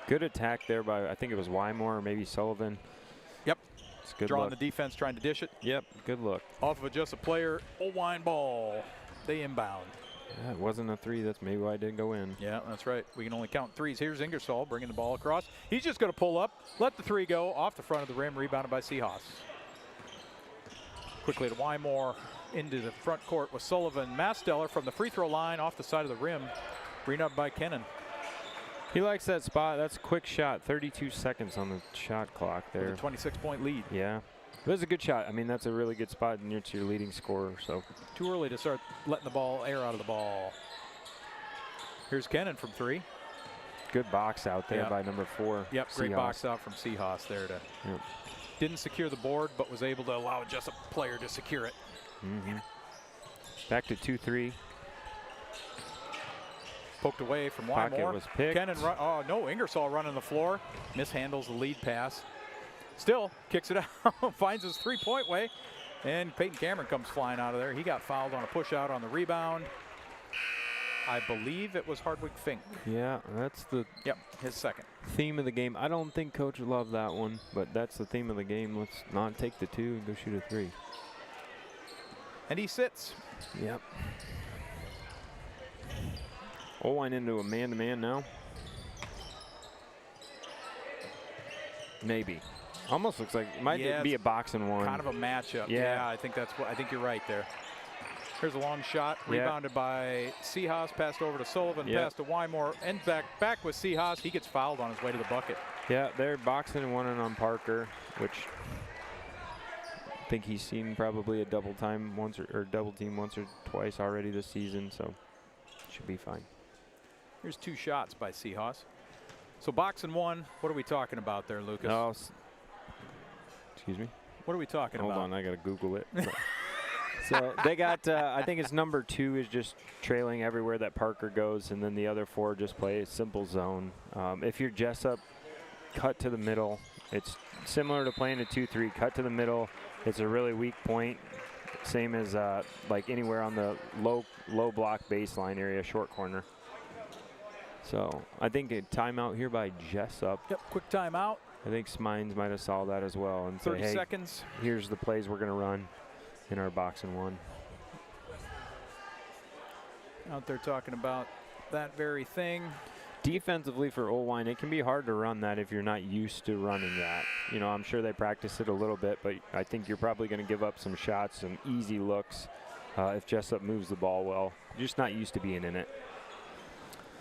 Good attack there by, I think it was Wymore or maybe Sullivan. Yep. It's good Drawing look. the defense, trying to dish it. Yep, good look. Off of just a player, Oelwein ball. They inbound. Yeah, it wasn't a 3. That's maybe why it didn't go in. Yeah, that's right. We can only count 3s. Here's Ingersoll bringing the ball across. He's just going to pull up, let the 3 go off the front of the rim, rebounded by Seahawks. Quickly to Wymore into the front court with Sullivan. Masteller from the free throw line off the side of the rim. Green up by Kennan. He likes that spot. That's a quick shot. 32 seconds on the shot clock there. With a 26-point lead. Yeah. It was a good shot. I mean, that's a really good spot near to your leading scorer. So too early to start letting the ball air out of the ball. Here's Kennan from 3. Good box out there by number 4. Yep, Seahawks. great box out from Seahawks there to. Yep. Didn't secure the board, but was able to allow just a player to secure it. Mm-hmm. Back to 2-3. Poked away from Pocket Wymore. was picked. Kennan oh no, Ingersoll running the floor. Mishandles the lead pass. Still kicks it out, finds his 3-point way, and Peyton Cameron comes flying out of there. He got fouled on a push out on the rebound. I believe it was Hardwick Fink. Yeah, that's the his second. Theme of the game. I don't think Coach loved that one, but that's the theme of the game. Let's not take the 2 and go shoot a 3. And he sits. Yep. Oelwein into a man-to-man now. Maybe. Almost looks like it might be a box and 1. Kind of a matchup. Yeah, I think that's what I think you're right there. Here's a long shot, rebounded by Seahawks, passed over to Sullivan, passed to Wymore, and back with Seahawks. He gets fouled on his way to the bucket. Yeah, they're boxing and 1 on Parker, which I think he's seen probably a double team once or twice already this season, so should be fine. Here's 2 shots by Seahawks. So box and 1. What are we talking about there, Lucas? Oh, excuse me. What are we talking about? Hold on, I gotta Google it. So they got, I think it's number 2 is just trailing everywhere that Parker goes, and then the other 4 just play a simple zone. If you're Jesup, cut to the middle. It's similar to playing a 2-3, cut to the middle. It's a really weak point, same as like anywhere on the low block baseline area, short corner. So I think a timeout here by Jesup. Yep, quick timeout. I think Smines might have saw that as well and 30 say, hey, seconds. Here's the plays we're going to run in our box and 1. Out there talking about that very thing. Defensively for Oelwein, it can be hard to run that if you're not used to running that. You know, I'm sure they practice it a little bit, but I think you're probably going to give up some shots, some easy looks if Jesup moves the ball well. You're just not used to being in it.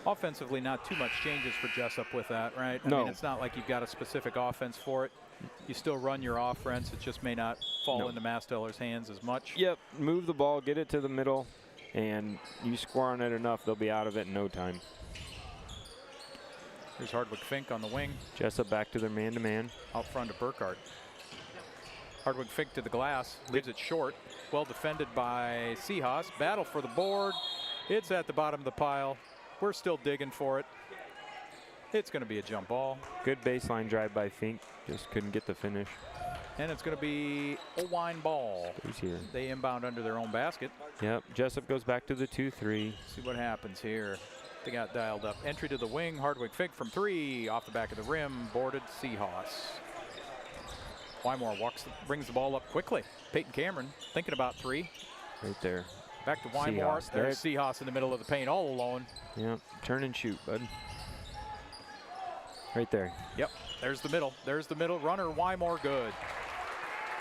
Offensively, not too much changes for Jesup with that, right? No. I mean, it's not like you've got a specific offense for it. You still run your offense. It just may not fall into Masteller's hands as much. Yep, move the ball, get it to the middle, and you score on it enough, they'll be out of it in no time. Here's Hardwick Fink on the wing. Jesup back to their man-to-man. Out front to Burkhardt. Hardwick Fink to the glass, leaves it short. Well defended by Seahawks. Battle for the board. It's at the bottom of the pile. We're still digging for it. It's going to be a jump ball. Good baseline drive by Fink. Just couldn't get the finish. And it's going to be Oelwein ball. Who's here? They inbound under their own basket. Yep, Jesup goes back to the 2-3. See what happens here. They got dialed up. Entry to the wing. Hardwick Fink from 3. Off the back of the rim. Boarded Seahawks. Wymore brings the ball up quickly. Peyton Cameron thinking about 3. Right there. Back to Wymore. There's Seahawks in the middle of the paint all alone. Yep, turn and shoot, bud. Right there. Yep, there's the middle. There's the middle. Runner, Wymore, good.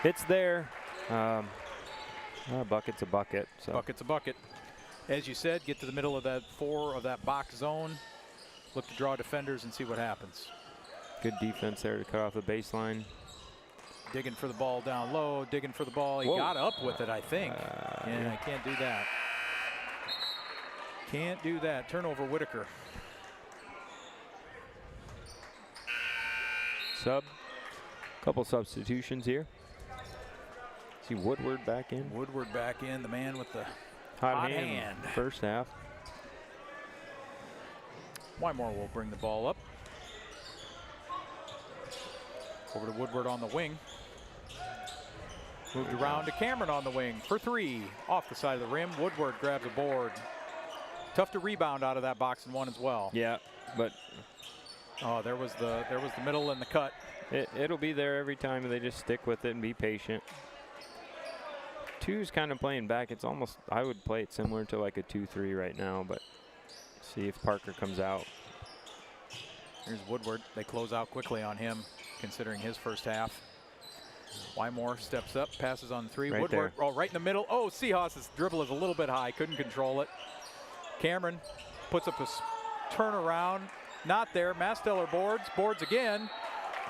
It's there. A bucket's a bucket. So. Bucket's a bucket. As you said, get to the middle of that 4 of that box zone. Look to draw defenders and see what happens. Good defense there to cut off the baseline. Digging for the ball down low, digging for the ball. He got up with it, I think. Yeah, can't do that. Can't do that. Turnover, Whitaker. Couple substitutions here. See Woodward back in. Woodward back in, the man with the hot hand. First half. Wymore will bring the ball up. Over to Woodward on the wing. Moved around to Cameron on the wing for 3. Off the side of the rim. Woodward grabs a board. Tough to rebound out of that box and 1 as well. Yeah, but there was the middle and the cut. It'll be there every time. They just stick with it and be patient. 2's kind of playing back. It's almost, I would play it similar to like a 2-3 right now, but see if Parker comes out. Here's Woodward. They close out quickly on him, considering his first half. Wymore steps up, passes on 3. Right Woodward, there. right in the middle. Oh, Seahawks' dribble is a little bit high. Couldn't control it. Cameron puts up a turnaround. Not there. Masteller boards again.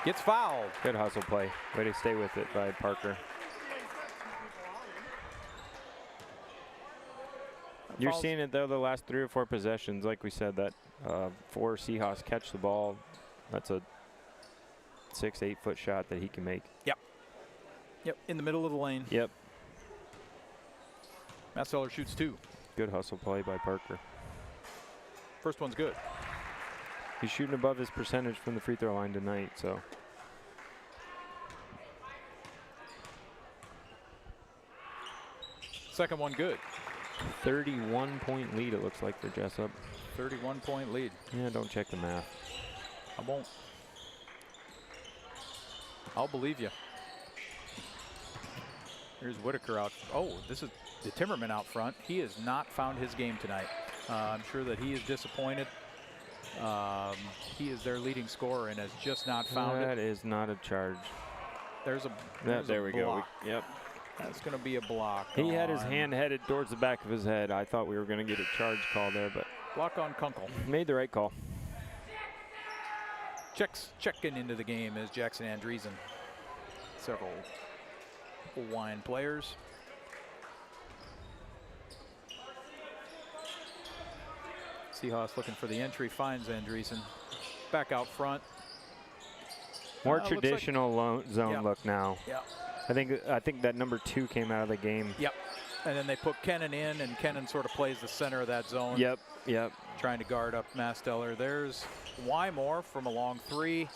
Gets fouled. Good hustle play. Way to stay with it by Parker. You're seeing it though the last 3 or 4 possessions. Like we said, that 4 Seahawks catch the ball. That's a 6-8 foot shot that he can make. Yep, in the middle of the lane. Yep. Masteller shoots 2. Good hustle play by Parker. First one's good. He's shooting above his percentage from the free throw line tonight, so. Second one good. 31-point lead it looks like for Jesup. 31-point lead. Yeah, don't check the math. I won't. I'll believe you. Here's Whitaker out. Oh, this is the Timmerman out front. He has not found his game tonight. I'm sure that he is disappointed. He is their leading scorer and has just not found it. That is not a charge. There's a there we go. Yep. That's going to be a block. He had his hand headed towards the back of his head. I thought we were going to get a charge call there, but block on Kunkel. Made the right call. Checking into the game is Jackson Andreessen. Several Oelwein players. Seahawks looking for the entry, finds Andreessen. Back out front. More traditional zone look now. Yeah. I think that number 2 came out of the game. Yep. And then they put Kennan in, and Kennan sort of plays the center of that zone. Yep. Trying to guard up Masteller. There's Wymore from a long 3.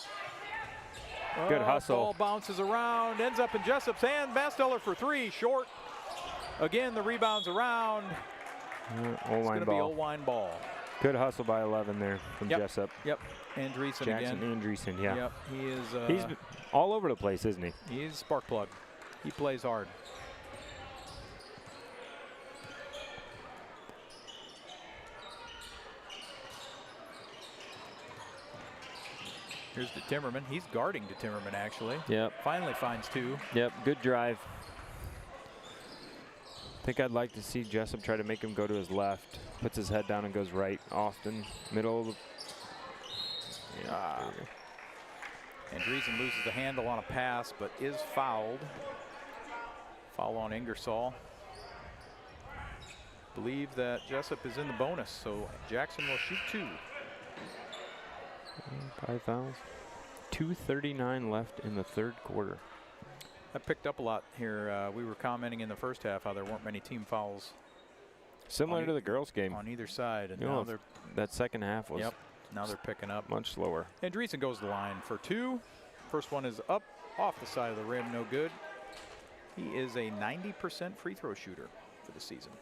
Good hustle. Ball bounces around, ends up in Jesup's hand. Masteller for 3, short. Again, the rebound's around. It's going to be Oelwein ball. Good hustle by 11 there from Jesup. Yep. Andreessen Jackson again. Andreessen, yeah. Yep. He is. He's all over the place, isn't he? He's a spark plug. He plays hard. Here's to Timmerman. He's guarding to Timmerman, actually. Yep. Finally finds 2. Yep, good drive. I think I'd like to see Jesup try to make him go to his left. Puts his head down and goes right. Austin, middle of the... Andreessen loses the handle on a pass, but is fouled. Foul on Ingersoll. Believe that Jesup is in the bonus, so Jackson will shoot 2. 5 fouls. 2:39 left in the 3rd quarter. That picked up a lot here. We were commenting in the first half how there weren't many team fouls. Similar to the girls' game. On either side. And you now know, they're... that second half was... Yep. Now they're picking up. Much slower. Andreessen goes to the line for 2. First one is up off the side of the rim. No good. He is a 90% free throw shooter for the season.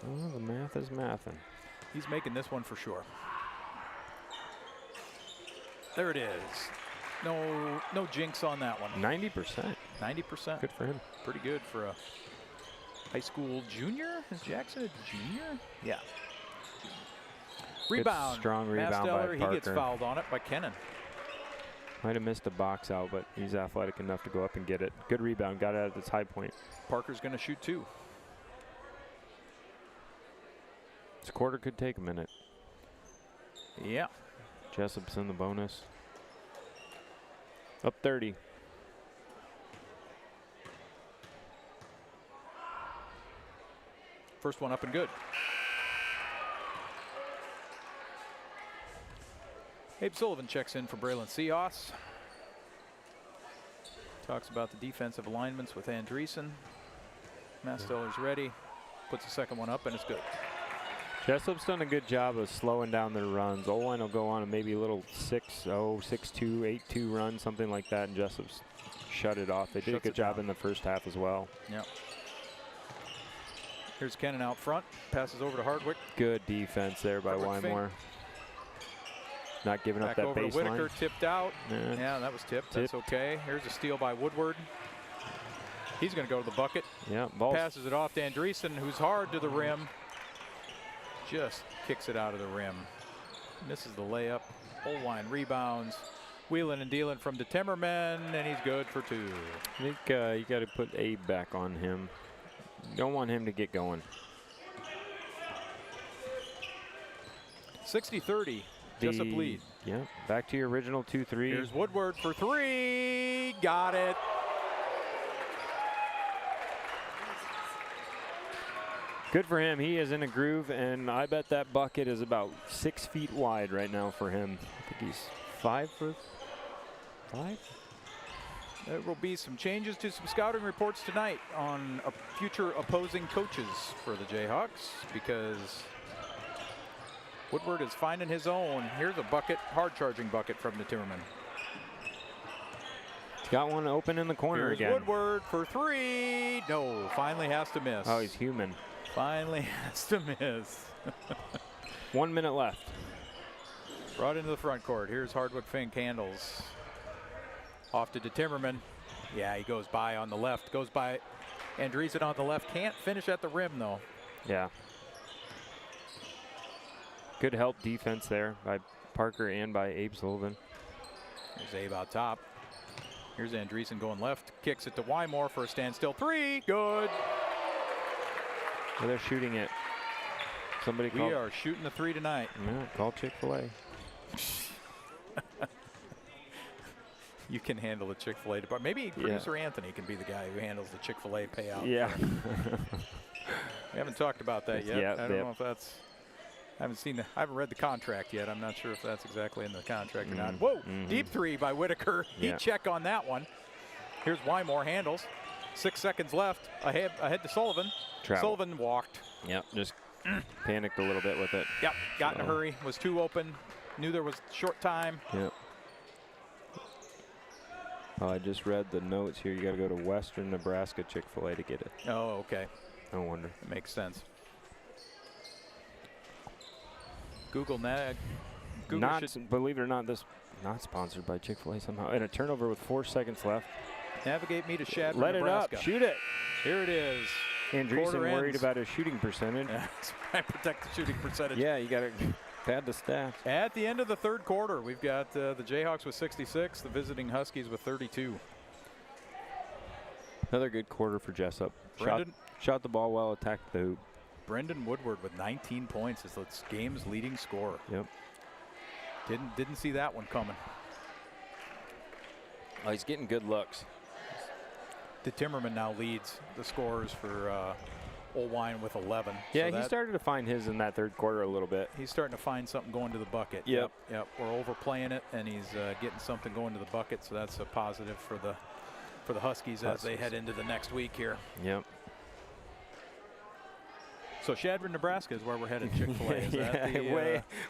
Oh, the math is mathin'. He's making this one for sure. There it is. No jinx on that one. 90%. 90%. Good for him. Pretty good for a high school junior. Is Jackson a junior? Yeah. Rebound. Good strong rebound Masteller, by he Parker. gets fouled on it by Kennan. Might have missed a box out, but he's athletic enough to go up and get it. Good rebound. Got it at its high point. Parker's going to shoot 2. This quarter could take a minute. Yeah. Jesup's in the bonus. Up 30. First one up and good. Abe Sullivan checks in for Braylon Seahawks. Talks about the defensive alignments with Andreessen. Masteller's ready. Puts the second one up and it's good. Jesup's done a good job of slowing down their runs. Oelwein will go on a maybe a little 6-0, 6-2, 8-2 run, something like that, and Jesup's shut it off. They did a good job in the first half as well. Yep. Here's Kennan out front. Passes over to Hardwick. Good defense there by Wymore. Not giving up that baseline. Back over to Whitaker, tipped out. Yeah, that was tipped. That's okay. Here's a steal by Woodward. He's going to go to the bucket. Yeah, passes it off to Andreessen, who's hard to the rim. Just kicks it out of the rim. Misses the layup. Oelwein rebounds. Wheeling and dealing from Timmerman, and he's good for 2. I think you got to put Abe back on him. You don't want him to get going. 60-30. Jesup lead. Yeah, back to your original 2-3. Here's Woodward for 3. Got it. Good for him. He is in a groove, and I bet that bucket is about 6 feet wide right now for him. I think he's 5 for 5. There will be some changes to some scouting reports tonight on future opposing coaches for the Jayhawks because Woodward is finding his own. Here's a bucket, hard-charging bucket from the Timmerman. Got one open in the corner again. Woodward for 3. No, finally has to miss. Oh, he's human. Finally has to miss. 1 minute left. Brought into the front court. Here's Hardwick Fink handles. Off to Timmerman. Yeah, he goes by on the left. Goes by Andreessen on the left. Can't finish at the rim, though. Yeah. Good help defense there by Parker and by Abe Sullivan. Here's Abe out top. Here's Andreessen going left. Kicks it to Wymore for a standstill 3. Good. Well, they're shooting it. Somebody called. We are shooting the 3 tonight. Yeah, call Chick-fil-A. You can handle the Chick-fil-A department. Maybe producer Anthony can be the guy who handles the Chick-fil-A payout. Yeah. We haven't talked about that yet. Yeah, I don't know if that's. I haven't read the contract yet. I'm not sure if that's exactly in the contract or not. Whoa, deep 3 by Whitaker. Heat check on that one. Here's Wymore, handles. 6 seconds left. Ahead to Sullivan. Travel. Sullivan walked. Yep, just panicked a little bit with it. Yep, got in a hurry. Was too open. Knew there was short time. Yep. Oh, I just read the notes here. You got to go to Western Nebraska Chick-fil-A to get it. Oh, okay. No wonder. That makes sense. Google should Believe it or not, this not sponsored by Chick-fil-A somehow. And a turnover with 4 seconds left. navigate me to Shadman, Let Nebraska. it up. Shoot it. Here it is. Andreessen Quarter worried ends. about his shooting percentage. I protect the shooting percentage. Yeah, you got to pad the stats. At the end of the third quarter, we've got the Jayhawks with 66, the visiting Huskies with 32. Another good quarter for Jesup. Brendan, Shot the ball well, attacked the hoop. Brendan Woodward with 19 points is the game's leading scorer. Yep. Didn't see that one coming. Oh, he's getting good looks. De Timmerman now leads the scorers for Oelwein with 11. Yeah, So he started to find his in that third quarter a little bit. He's starting to find something going to the bucket. Yep. Yep. We're overplaying it, and he's getting something going to the bucket. So that's a positive for the Huskies as they head into the next week here. Yep. So Shadman, Nebraska is where we're headed. Chick-fil-A. Is that the,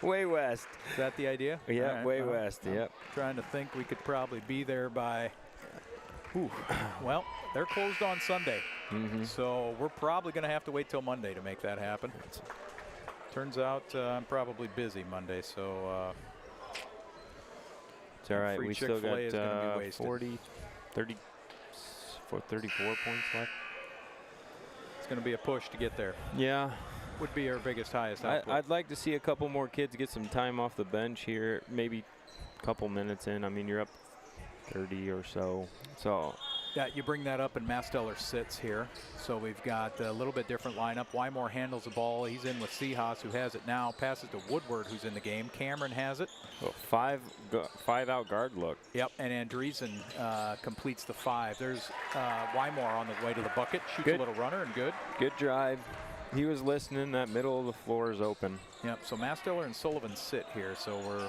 way west. Is that the idea? Yeah, All right, way west. Yep. Trying to think we could probably be there by. Well, they're closed on Sunday, so we're probably going to have to wait till Monday to make that happen. Turns out I'm probably busy Monday, so it's all right. free We still Chick-fil-A is gonna got be wasted. 34 points left. it's going to be a push to get there. Yeah. Would be our biggest, highest output. I'd like to see a couple more kids get some time off the bench here, maybe a couple minutes in. I mean, you're up 30 or so. So yeah, you bring that up, and Masteller sits here. So we've got a little bit different lineup. Wymore handles the ball. He's in with Seahas, who has it now. Passes to Woodward, who's in the game. Cameron has it. five out guard look. Yep, and Andreessen completes the 5. There's Wymore on the way to the bucket. Shoots Good. a little runner and good. Good drive. He was listening. That middle of the floor is open. Yep, so Masteller and Sullivan sit here. So we're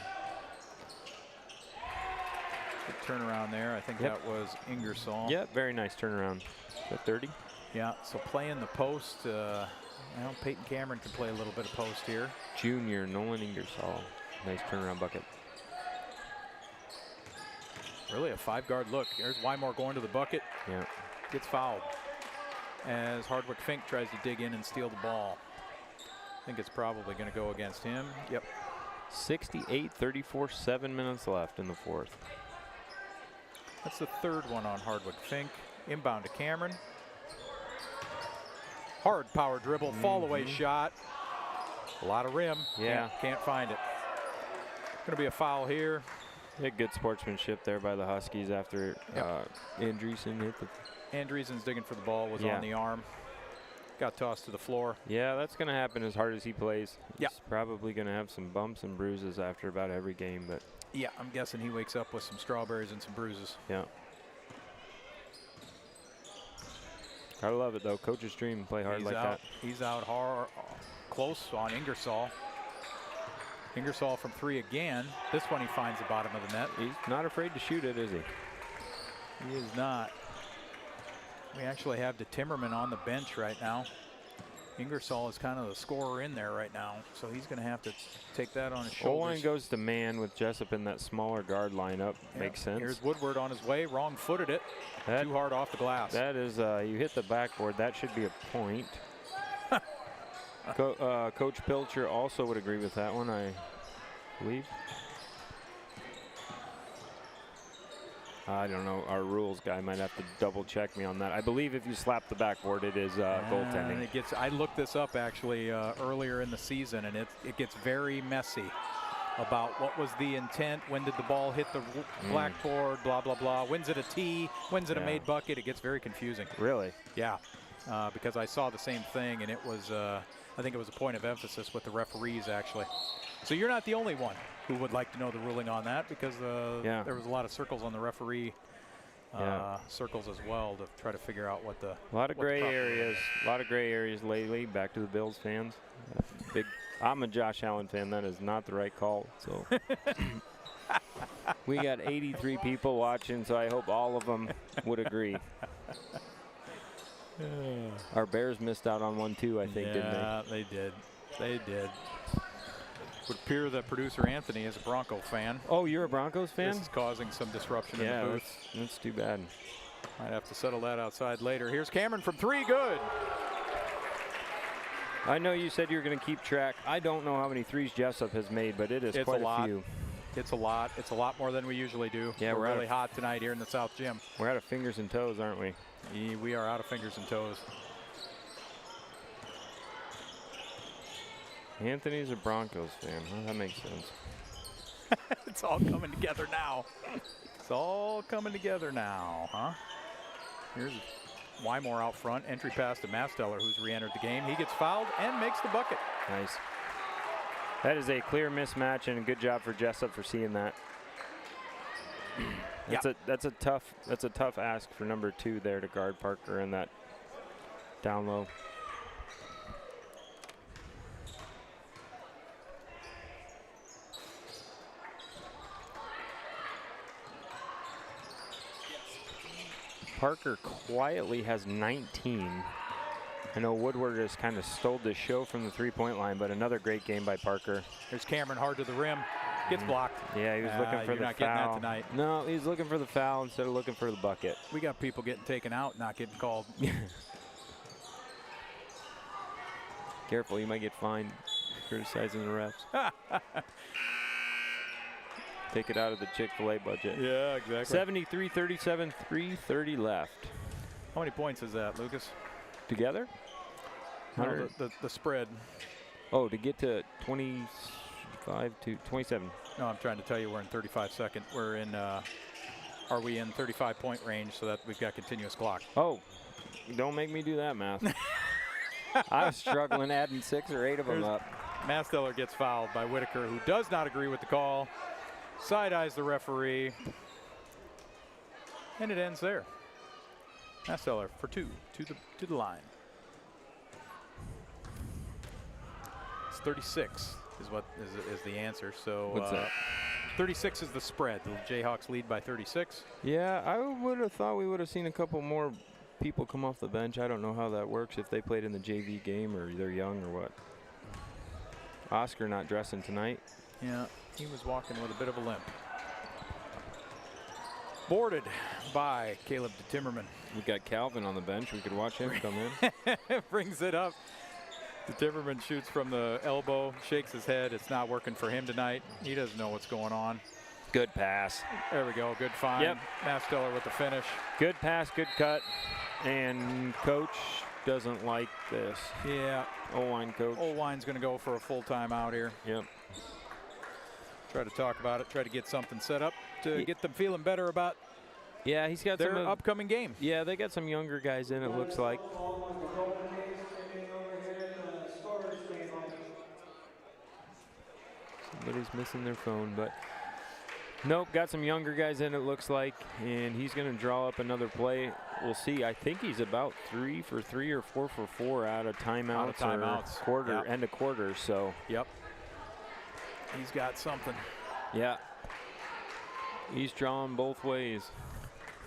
good turnaround there. I think that was Ingersoll. Yep, very nice turnaround. Is that 30? Yeah, so playing the post. Well, Peyton Cameron can play a little bit of post here. Junior Nolan Ingersoll. Nice turnaround bucket. Really a 5-guard look. There's Wymore going to the bucket. Yeah. Gets fouled as Hardwick Fink tries to dig in and steal the ball. I think it's probably going to go against him. Yep. 68-34, 7 minutes left in the fourth. That's the third one on Hardwick Fink. Inbound to Cameron. Hard power dribble, fall away shot. A lot of rim. Yeah. Can't find it. Going to be a foul here. Yeah, good sportsmanship there by the Huskies after Andreessen hit the. Andreessen's digging for the ball, was on the arm. Got tossed to the floor. Yeah, that's going to happen as hard as he plays. Yeah. He's probably going to have some bumps and bruises after about every game, but. Yeah, I'm guessing he wakes up with some strawberries and some bruises. Yeah. I love it, though. Coach's dream, play hard like that. He's out hard, close on Ingersoll. Ingersoll from 3 again. This one he finds the bottom of the net. He's not afraid to shoot it, is he? He is not. We actually have De Timmerman on the bench right now. Ingersoll is kind of the scorer in there right now, so he's going to have to take that on his shoulders. Oelwein goes to man with Jesup in that smaller guard lineup. Makes sense. Here's Woodward on his way. Wrong-footed it. Too hard off the glass. That is, you hit the backboard. That should be a point. Coach Pilcher also would agree with that one, I believe. I don't know. Our rules guy might have to double check me on that. I believe if you slap the backboard, it is goaltending. I looked this up actually earlier in the season, and it gets very messy about what was the intent, when did the ball hit the blackboard, blah, blah, blah. When's it a tee? When's it a made bucket? It gets very confusing. Really? Yeah, because I saw the same thing, and it was, I think it was a point of emphasis with the referees, actually. So you're not the only one who would like to know the ruling on that, because there was a lot of circles on the referee circles as well to try to figure out what the a lot of gray areas. A lot of gray areas lately. Back to the Bills fans. I'm a Josh Allen fan. That is not the right call. So We got 83 people watching, so I hope all of them would agree. Our Bears missed out on one too, I think, didn't they? Yeah, they did. They did. It would appear that producer Anthony is a Bronco fan. Oh, you're a Broncos fan? This is causing some disruption in the booth. That's too bad. Might have to settle that outside later. Here's Cameron from 3, good. I know you said you were going to keep track. I don't know how many threes Jesup has made, but it's quite a few. It's a lot. It's a lot more than we usually do. Yeah, we're really hot tonight here in the South Gym. We're out of fingers and toes, aren't we? We are out of fingers and toes. Anthony's a Broncos fan. Well, that makes sense. It's all coming together now. It's all coming together now, huh? Here's Wymore out front. Entry pass to Masteller, who's re-entered the game. He gets fouled and makes the bucket. Nice. That is a clear mismatch, and a good job for Jesup for seeing that. That's a tough ask for number 2 there to guard Parker in that down low. Parker quietly has 19. I know Woodward has kind of stole the show from the three-point line, but another great game by Parker. There's Cameron hard to the rim. Gets blocked. Yeah, he was looking for the foul. You're not getting that tonight. No, he's looking for the foul instead of looking for the bucket. We got people getting taken out, not getting called. Careful, you might get fined criticizing the refs. Take it out of the Chick-fil-A budget. Yeah, exactly. 73-37, 3:30 left. How many points is that, Lucas? Together? No, the spread. Oh, to get to 25 to 27. No, I'm trying to tell you we're in 35 second. We're in, are we in 35-point range so that we've got continuous clock? Oh, don't make me do that math. I was struggling adding 6 or 8 of them up. Masteller gets fouled by Whitaker, who does not agree with the call. Side-eyes the referee. And it ends there. Masteller for 2 to the line. It's 36 is what is the answer. So what's that? 36 is the spread. The Jayhawks lead by 36. Yeah, I would have thought we would have seen a couple more people come off the bench. I don't know how that works, if they played in the JV game or they're young or what. Oscar not dressing tonight. Yeah, he was walking with a bit of a limp. Boarded by Caleb DeTimmerman. We got Calvin on the bench. We could watch him come in. Brings it up. DeTimmerman shoots from the elbow, shakes his head. It's not working for him tonight. He doesn't know what's going on. Good pass. There we go. Good find. Yep. Masteller with the finish. Good pass, good cut. And coach doesn't like this. Yeah. Oelwein coach. Oelwein's going to go for a full timeout here. Yep. Try to talk about it. Try to get something set up to get them feeling better about he's got their some upcoming game. Yeah, they got some younger guys in, it looks like. Somebody's missing their phone, but nope, got some younger guys in, it looks like, and he's going to draw up another play. We'll see. I think he's about 3 for 3 or 4 for 4 out of timeouts. Or end of quarter. So yep, he's got something. Yeah, he's drawing both ways.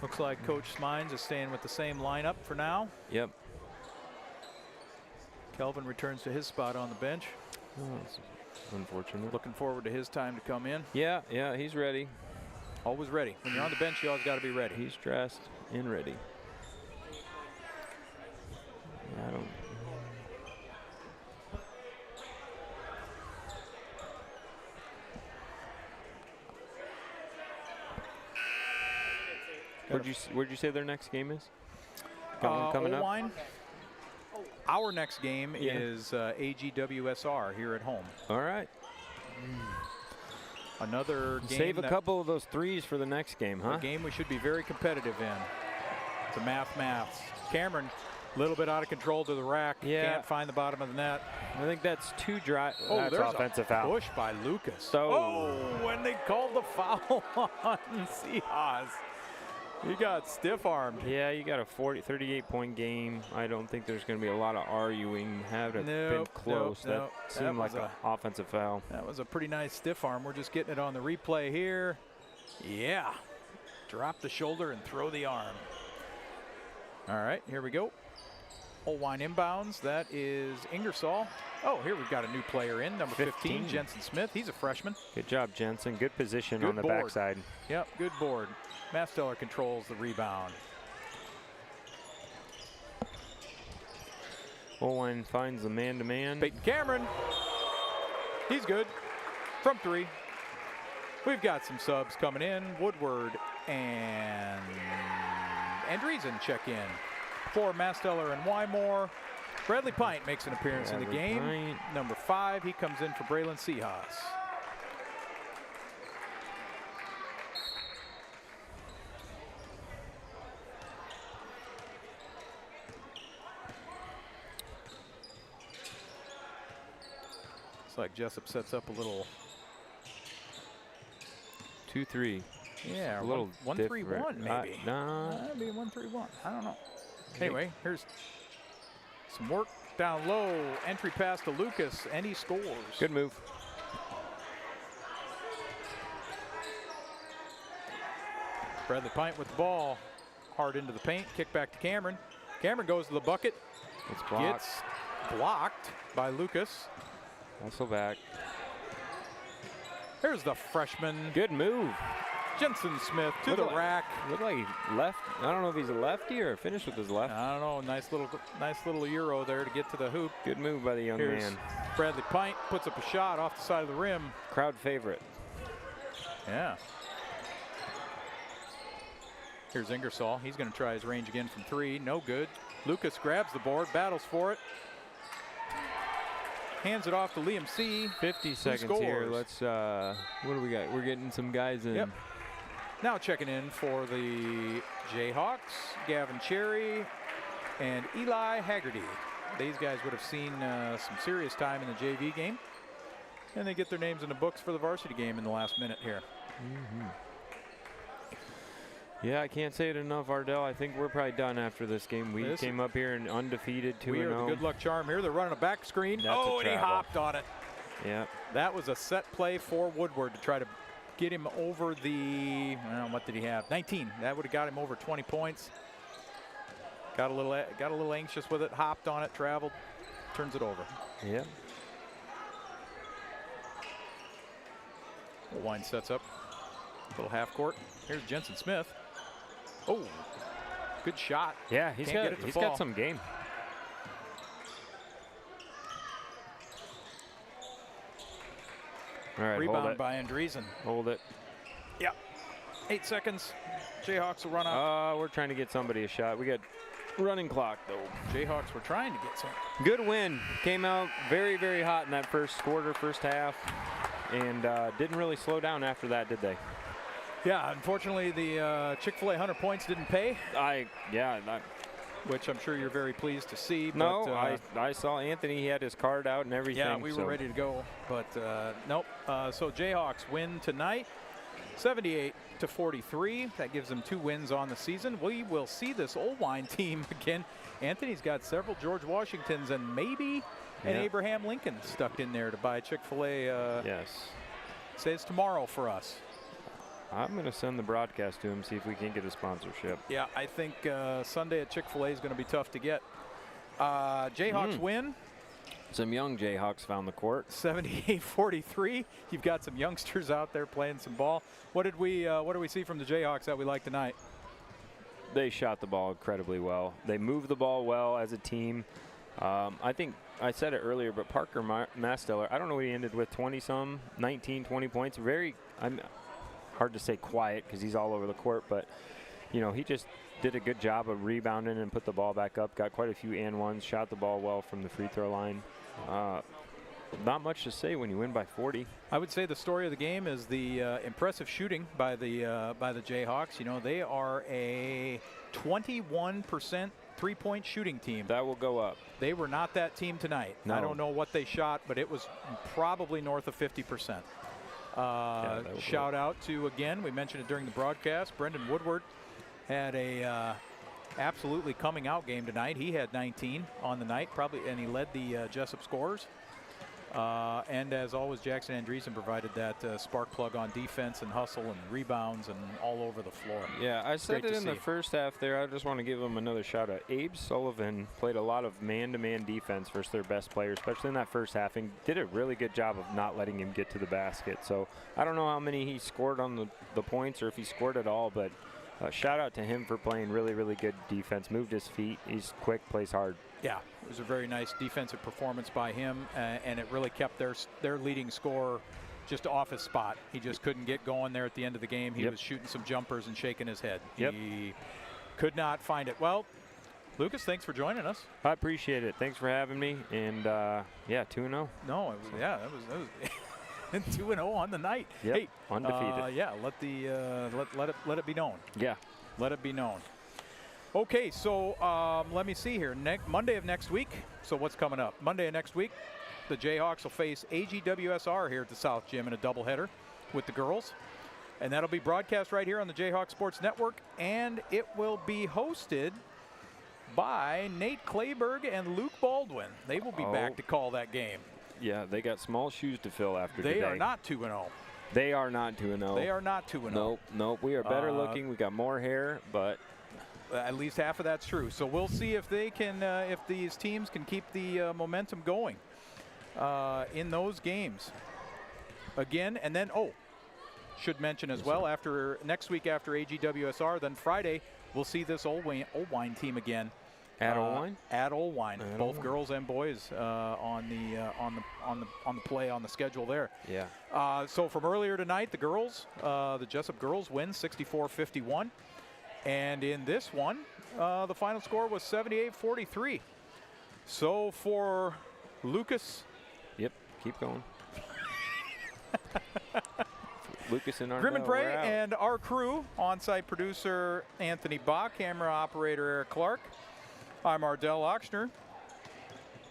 Looks like Coach Smines is staying with the same lineup for now. Yep. Kelvin returns to his spot on the bench. Oh, that's unfortunate. Looking forward to his time to come in. Yeah, he's ready. Always ready. When you're on the bench, you always got to be ready. He's dressed and ready. I don't. Where'd you say their next game is? Coming up? Oelwein. Our next game is AGWSR here at home. All right. Another game. Save a couple of those threes for the next game, huh? A game we should be very competitive in. The maths. Cameron, a little bit out of control to the rack. Yeah. Can't find the bottom of the net. I think that's too dry. Oh, that's there's offensive a foul. push by Lucas. So when they called the foul on Seahawks, he got stiff-armed. Yeah, you got a 38-point game. I don't think there's going to be a lot of arguing. Have it been close. That seemed like an offensive foul. That was a pretty nice stiff arm. We're just getting it on the replay here. Yeah. Drop the shoulder and throw the arm. All right, here we go. Oelwein inbounds. That is Ingersoll. Oh, here we've got a new player in, number 15, Jensen Smith. He's a freshman. Good job, Jensen. Good position Good on the board. backside. Yep, good board. Masteller controls the rebound. Oelwein finds the man-to-man. Peyton Cameron. He's good. From 3. We've got some subs coming in. Woodward and Andreessen check in for Masteller and Wymore. Bradley Pint makes an appearance in the game. Pint. Number 5, he comes in for Braylon Seahas. Looks like Jesup sets up a little 2-3. Yeah, a little 1-3-1 maybe. Nah. Maybe 1-3-1. I don't know. Anyway, here's some work down low. Entry pass to Lucas, and he scores. Good move. Bradley Pint with the ball. Hard into the paint. Kick back to Cameron. Cameron goes to the bucket. It's blocked. Gets blocked by Lucas. Also back. Here's the freshman. Good move. Jensen Smith to the rack. Looked like he left. I don't know if he's a lefty or finished with his left. I don't know. Nice little euro there to get to the hoop. Good move by the young Here's man. Bradley Pint puts up a shot off the side of the rim. Crowd favorite. Yeah. Here's Ingersoll. He's going to try his range again from 3. No good. Lucas grabs the board, battles for it. Hands it off to Liam C. 50 seconds here. Let's, what do we got? We're getting some guys in. Yep. Now checking in for the J-Hawks, Gavin Cherry and Eli Haggerty. These guys would have seen some serious time in the JV game. And they get their names in the books for the varsity game in the last minute here. Mm-hmm. Yeah, I can't say it enough, Ardell. I think we're probably done after this game. We came up here and undefeated 2-0. We are the good luck charm here. They're running a back screen. That's oh, a and he travel. hopped on it. Yeah. That was a set play for Woodward to try to get him over the, well, what did he have? 19. That would have got him over 20 points. Got a little anxious with it, hopped on it, traveled, turns it over. Yeah. Oelwein sets up, little half court. Here's Jensen Smith. Oh, good shot. Yeah, he's got some game. All right, Rebound by Andreessen. Hold it. Yeah. 8 seconds. Jayhawks will run up. We're trying to get somebody a shot. We got running clock, though. Jayhawks were trying to get some. Good win. Came out very, very hot in that first quarter, first half, and didn't really slow down after that, did they? Yeah, unfortunately, the Chick-fil-A 100 points didn't pay. Which I'm sure you're very pleased to see. No, but, I saw Anthony. He had his card out and everything. Yeah, we were ready to go, but nope. So Jayhawks win tonight, 78-43. That gives them 2 wins on the season. We will see this Oelwein team again. Anthony's got several George Washingtons and maybe an Abraham Lincoln stuck in there to buy Chick-fil-A. Yes. Says tomorrow for us. I'm going to send the broadcast to him, see if we can get a sponsorship. Yeah, I think Sunday at Chick-fil-A is going to be tough to get. Jayhawks win. Some young Jayhawks found the court. 78-43. You've got some youngsters out there playing some ball. What did we see from the Jayhawks that we like tonight? They shot the ball incredibly well. They moved the ball well as a team. I think I said it earlier, but Parker Masteller, I don't know what he ended with, 20-some, 19, 20 points. Hard to say quiet because he's all over the court, but you know, he just did a good job of rebounding and put the ball back up. Got quite a few and ones, shot the ball well from the free throw line. Not much to say when you win by 40. I would say the story of the game is the impressive shooting by the Jayhawks. You know, they are a 21% three-point shooting team. That will go up. They were not that team tonight. No. I don't know what they shot, but it was probably north of 50%. Shout out to, again, we mentioned it during the broadcast, Brendan Woodward had a absolutely coming out game tonight. He had 19 on the night, probably, and he led the Jesup scorers. And as always, Jackson Andreessen provided that spark plug on defense and hustle and rebounds and all over the floor. Yeah, I said Great it to in the see. first half there. I just want to give him another shout out. Abe Sullivan played a lot of man-to-man defense versus their best player, especially in that first half, and did a really good job of not letting him get to the basket. So I don't know how many he scored on the points or if he scored at all, but shout out to him for playing really, really good defense. Moved his feet. He's quick, plays hard. Yeah, it was a very nice defensive performance by him, and it really kept their leading scorer just off his spot. He just couldn't get going there at the end of the game. He was shooting some jumpers and shaking his head. He could not find it. Well, Lucas, thanks for joining us. I appreciate it. Thanks for having me. And yeah, 2-0. No, it was, yeah, that was 2-0 on the night. Yep, hey, undefeated. yeah, let it be known. Yeah. Let it be known. Okay, so let me see here. Monday of next week. So what's coming up? Monday of next week, the Jayhawks will face AGWSR here at the South Gym in a doubleheader with the girls. And that'll be broadcast right here on the Jayhawk Sports Network. And it will be hosted by Nate Clayberg and Luke Baldwin. They will be back to call that game. Yeah, they got small shoes to fill after today. They are not 2-0. They are not 2-0. They are not 2-0. Nope. We are better looking. We got more hair, but at least half of that's true. So we'll see if they can, if these teams can keep the momentum going in those games. Again, and then, should mention as well, after next week after AGWSR, then Friday, we'll see this Oelwein team again. At Oelwein? At Oelwein. Both girls and boys on the play on the schedule there. Yeah. So from earlier tonight, the girls, the Jesup girls win 64-51. And in this one, the final score was 78-43. So for Lucas. Yep, keep going. Lucas and Grim and Bray and our crew, on-site producer Anthony Bach, camera operator Eric Clark. I'm Ardell Ochsner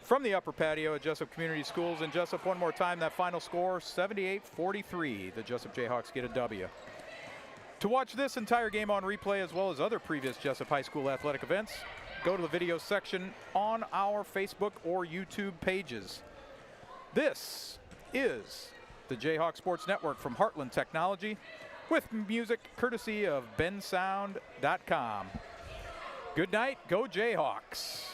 from the upper patio at Jesup Community Schools in Jesup. One more time, that final score, 78-43. The Jesup Jayhawks get a W. To watch this entire game on replay as well as other previous Jesup High School athletic events, go to the video section on our Facebook or YouTube pages. This is the Jayhawk Sports Network from Heartland Technology with music courtesy of bensound.com. Good night, go Jayhawks.